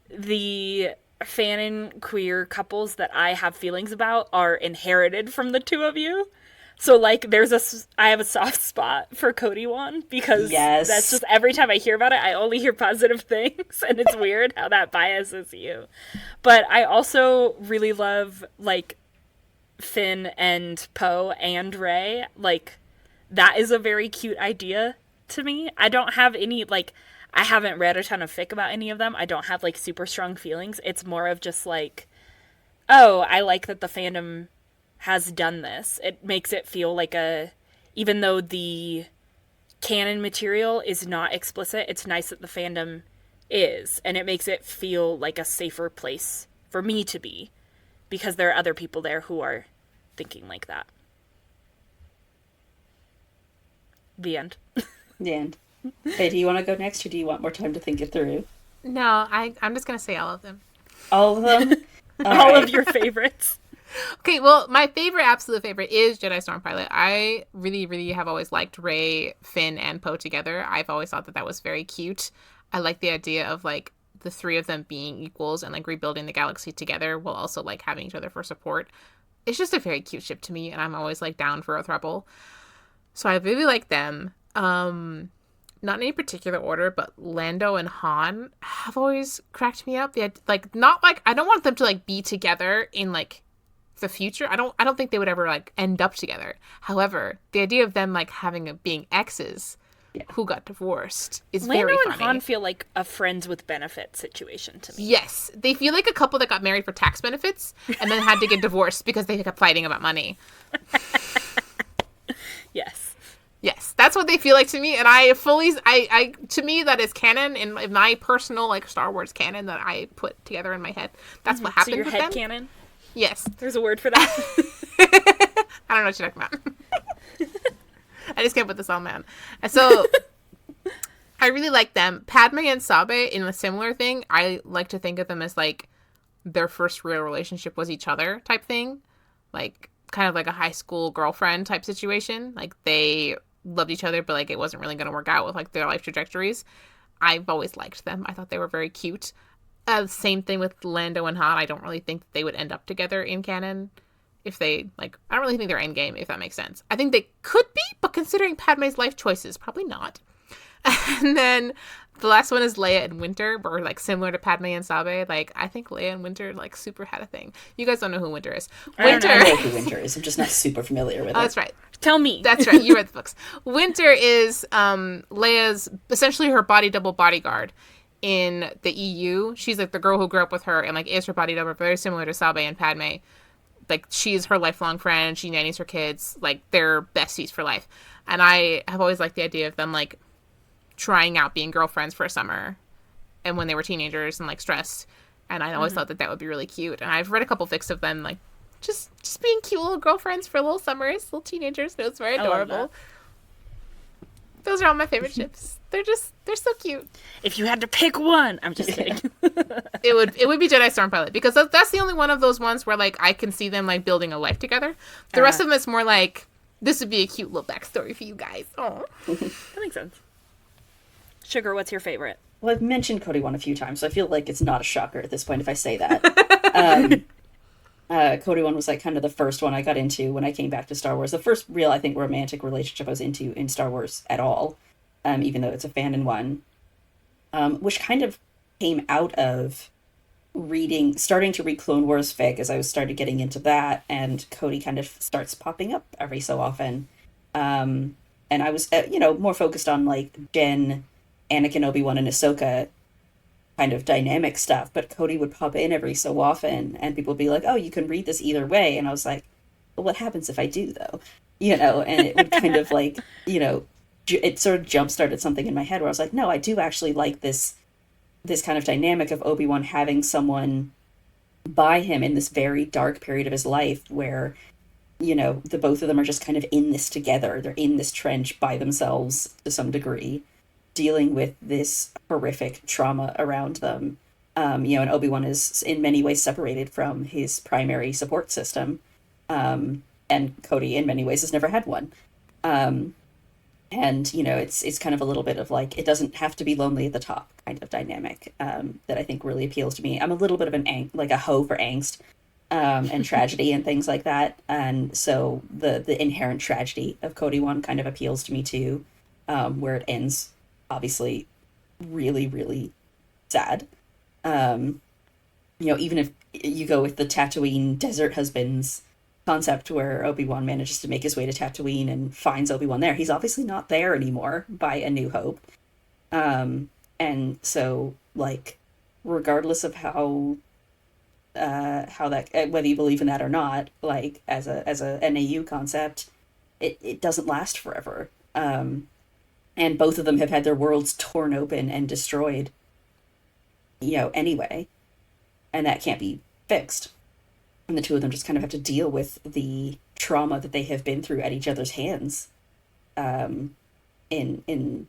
fanon queer couples that I have feelings about are inherited from the two of you. So, like, I have a soft spot for Cody-Wan, because that's just, every time I hear about it, I only hear positive things, and it's weird how that biases you. But I also really love, like, Finn and Poe and Rey. Like, that is a very cute idea to me. I don't have any, like, I haven't read a ton of fic about any of them. I don't have, like, super strong feelings. It's more of just, like, oh, I like that the fandom has done this. It makes it feel like even though the canon material is not explicit, it's nice that the fandom is, and it makes it feel like a safer place for me to be, because there are other people there who are thinking like that. The end. The end. Hey, do you want to go next, or do you want more time to think it through? No, I'm just gonna say all of them. All of them? All of your favorites. Okay, well, my absolute favorite is Jedi Stormpilot. I really, really have always liked Rey, Finn, and Poe together. I've always thought that was very cute. I like the idea of, like, the three of them being equals and, like, rebuilding the galaxy together while also, like, having each other for support. It's just a very cute ship to me, and I'm always, like, down for a throuple. So I really like them. Not in any particular order, but Lando and Han have always cracked me up. They had, like, not, like, I don't want them to, like, be together in, like, the future. I don't think they would ever, like, end up together. However, the idea of them, like, being exes who got divorced is Lando very funny. and Han feel like a friends with benefits situation to me. Yes, they feel like a couple that got married for tax benefits and then had to get divorced because they kept fighting about money. Yes, that's what they feel like to me, and to me that is canon in my personal, like, Star Wars canon that I put together in my head. That's what happened. So your with head them. canon? Yes. There's a word for that. I don't know what you're talking about. I just came up with this all, man. And so I really like them. Padme and Sabe, in a similar thing, I like to think of them as, like, their first real relationship was each other type thing. Like, kind of like a high school girlfriend type situation. Like, they loved each other, but, like, it wasn't really going to work out with, like, their life trajectories. I've always liked them. I thought they were very cute. Same thing with Lando and Han. I don't really think they would end up together in canon. If they, like, I don't really think they're endgame, if that makes sense. I think they could be, but considering Padme's life choices, probably not. And then the last one is Leia and Winter, or, like, similar to Padme and Sabe. Like, I think Leia and Winter, like, super had a thing. You guys don't know who Winter is. I know who Winter is. I'm just not super familiar with it. That's right. Tell me. That's right. You read the books. Winter is Leia's, essentially her body double bodyguard in the EU. She's, like, the girl who grew up with her and, like, is her body double, very similar to Sabe and Padme. Like, she's her lifelong friend. She nannies her kids. Like, they're besties for life. And I have always liked the idea of them, like, trying out being girlfriends for a summer. And when they were teenagers and, like, stressed. And I always thought that would be really cute. And I've read a couple fics of them, like, just being cute little girlfriends for little summers, little teenagers. It was very adorable. Those are all my favorite ships. They're so cute. If you had to pick one, I'm just kidding. It would be Jedi Stormpilot, because that's the only one of those ones where, like, I can see them, like, building a life together. The rest of them, it's more like, this would be a cute little backstory for you guys. Oh, that makes sense. Sugar, what's your favorite? Well, I've mentioned Cody one a few times, so I feel like it's not a shocker at this point if I say that. Cody one was, like, kind of the first one I got into when I came back to Star Wars. The first real, I think, romantic relationship I was into in Star Wars at all, even though it's a fanon one, which kind of came out of starting to read Clone Wars fic as I started getting into that, and Cody kind of starts popping up every so often. And I was, more focused on, like, Jen, Anakin, Obi-Wan, and Ahsoka kind of dynamic stuff, but Cody would pop in every so often, and people would be like, oh, you can read this either way, and I was like, well, what happens if I do, though? And it would kind of, like, it sort of jump-started something in my head where I was like, no, I do actually like this kind of dynamic of Obi-Wan having someone by him in this very dark period of his life where, the both of them are just kind of in this together. They're in this trench by themselves to some degree, dealing with this horrific trauma around them. And Obi-Wan is in many ways separated from his primary support system. And Cody in many ways has never had one. And, it's kind of a little bit of, like, it doesn't have to be lonely at the top kind of dynamic that I think really appeals to me. I'm a little bit of a hoe for angst and tragedy and things like that. And so the inherent tragedy of Cody one kind of appeals to me too, where it ends obviously really, really sad. Even if you go with the Tatooine desert husbands concept where Obi-Wan manages to make his way to Tatooine and finds Obi-Wan there, he's obviously not there anymore by A New Hope. And so, like, regardless of how that, whether you believe in that or not, like, as a NAU concept, it doesn't last forever. And And both of them have had their worlds torn open and destroyed, anyway. And that can't be fixed. And the two of them just kind of have to deal with the trauma that they have been through at each other's hands, in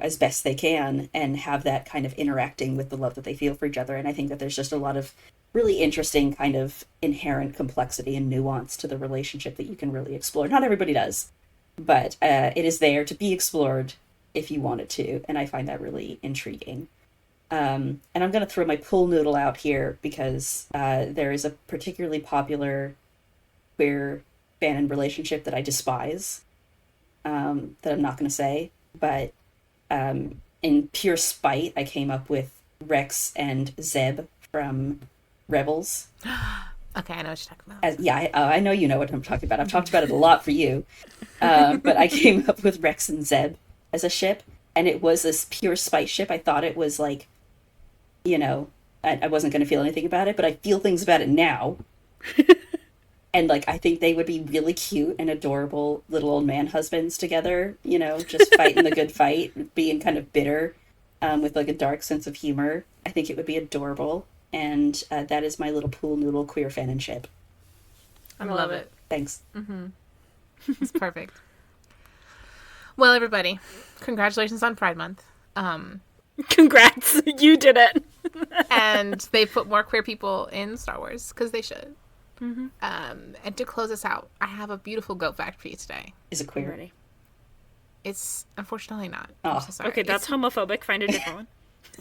as best they can, and have that kind of interacting with the love that they feel for each other. And I think that there's just a lot of really interesting kind of inherent complexity and nuance to the relationship that you can really explore. Not everybody does, but it is there to be explored if you want it to, and I find that really intriguing. And I'm going to throw my pool noodle out here because there is a particularly popular queer fanon relationship that I despise, that I'm not going to say, but in pure spite, I came up with Rex and Zeb from Rebels. Okay, I know what you're talking about. I know you know what I'm talking about. I've talked about it a lot for you. But I came up with Rex and Zeb as a ship, and it was this pure spite ship. I thought it was like, I wasn't going to feel anything about it, but I feel things about it now. And I think they would be really cute and adorable little old man husbands together, just fighting the good fight, being kind of bitter, with a dark sense of humor. I think it would be adorable. And that is my little pool noodle queer fanon ship. I love it. Thanks. Mm-hmm. It's perfect. Well, everybody, congratulations on Pride Month. Congrats, you did it. And they put more queer people in Star Wars, because they should. Mm-hmm. And to close us out, I have a beautiful goat fact for you today. Is it queer? Ready? It's unfortunately not. Oh. I'm so sorry. Okay, that's homophobic. Find a different one.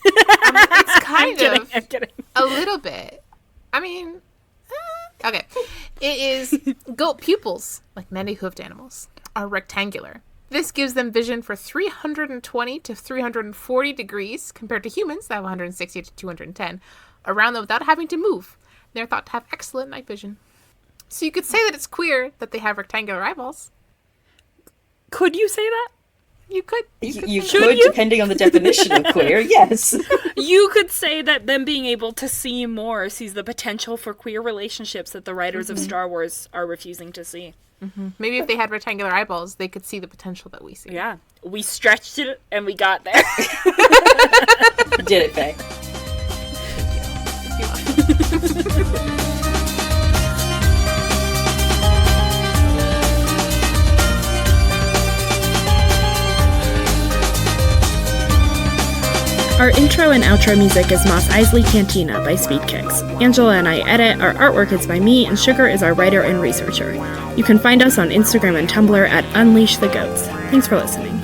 It's kind of I'm kidding. A little bit. I mean, okay. It is goat pupils, like many hoofed animals, are rectangular. This gives them vision for 320 to 340 degrees compared to humans that have 160 to 210 around them without having to move. They're thought to have excellent night vision. So you could say that it's queer that they have rectangular eyeballs. Could you say that? You could. You could, depending on the definition of queer, yes. You could say that them being able to see more sees the potential for queer relationships that the writers of Star Wars are refusing to see. Mm-hmm. Maybe if they had rectangular eyeballs, they could see the potential that we see. Yeah. We stretched it and we got there. You did it, Faye. Our intro and outro music is Mos Eisley Cantina by Speedkicks. Angela and I edit, our artwork is by me, and Sugar is our writer and researcher. You can find us on Instagram and Tumblr at Unleash the Goats. Thanks for listening.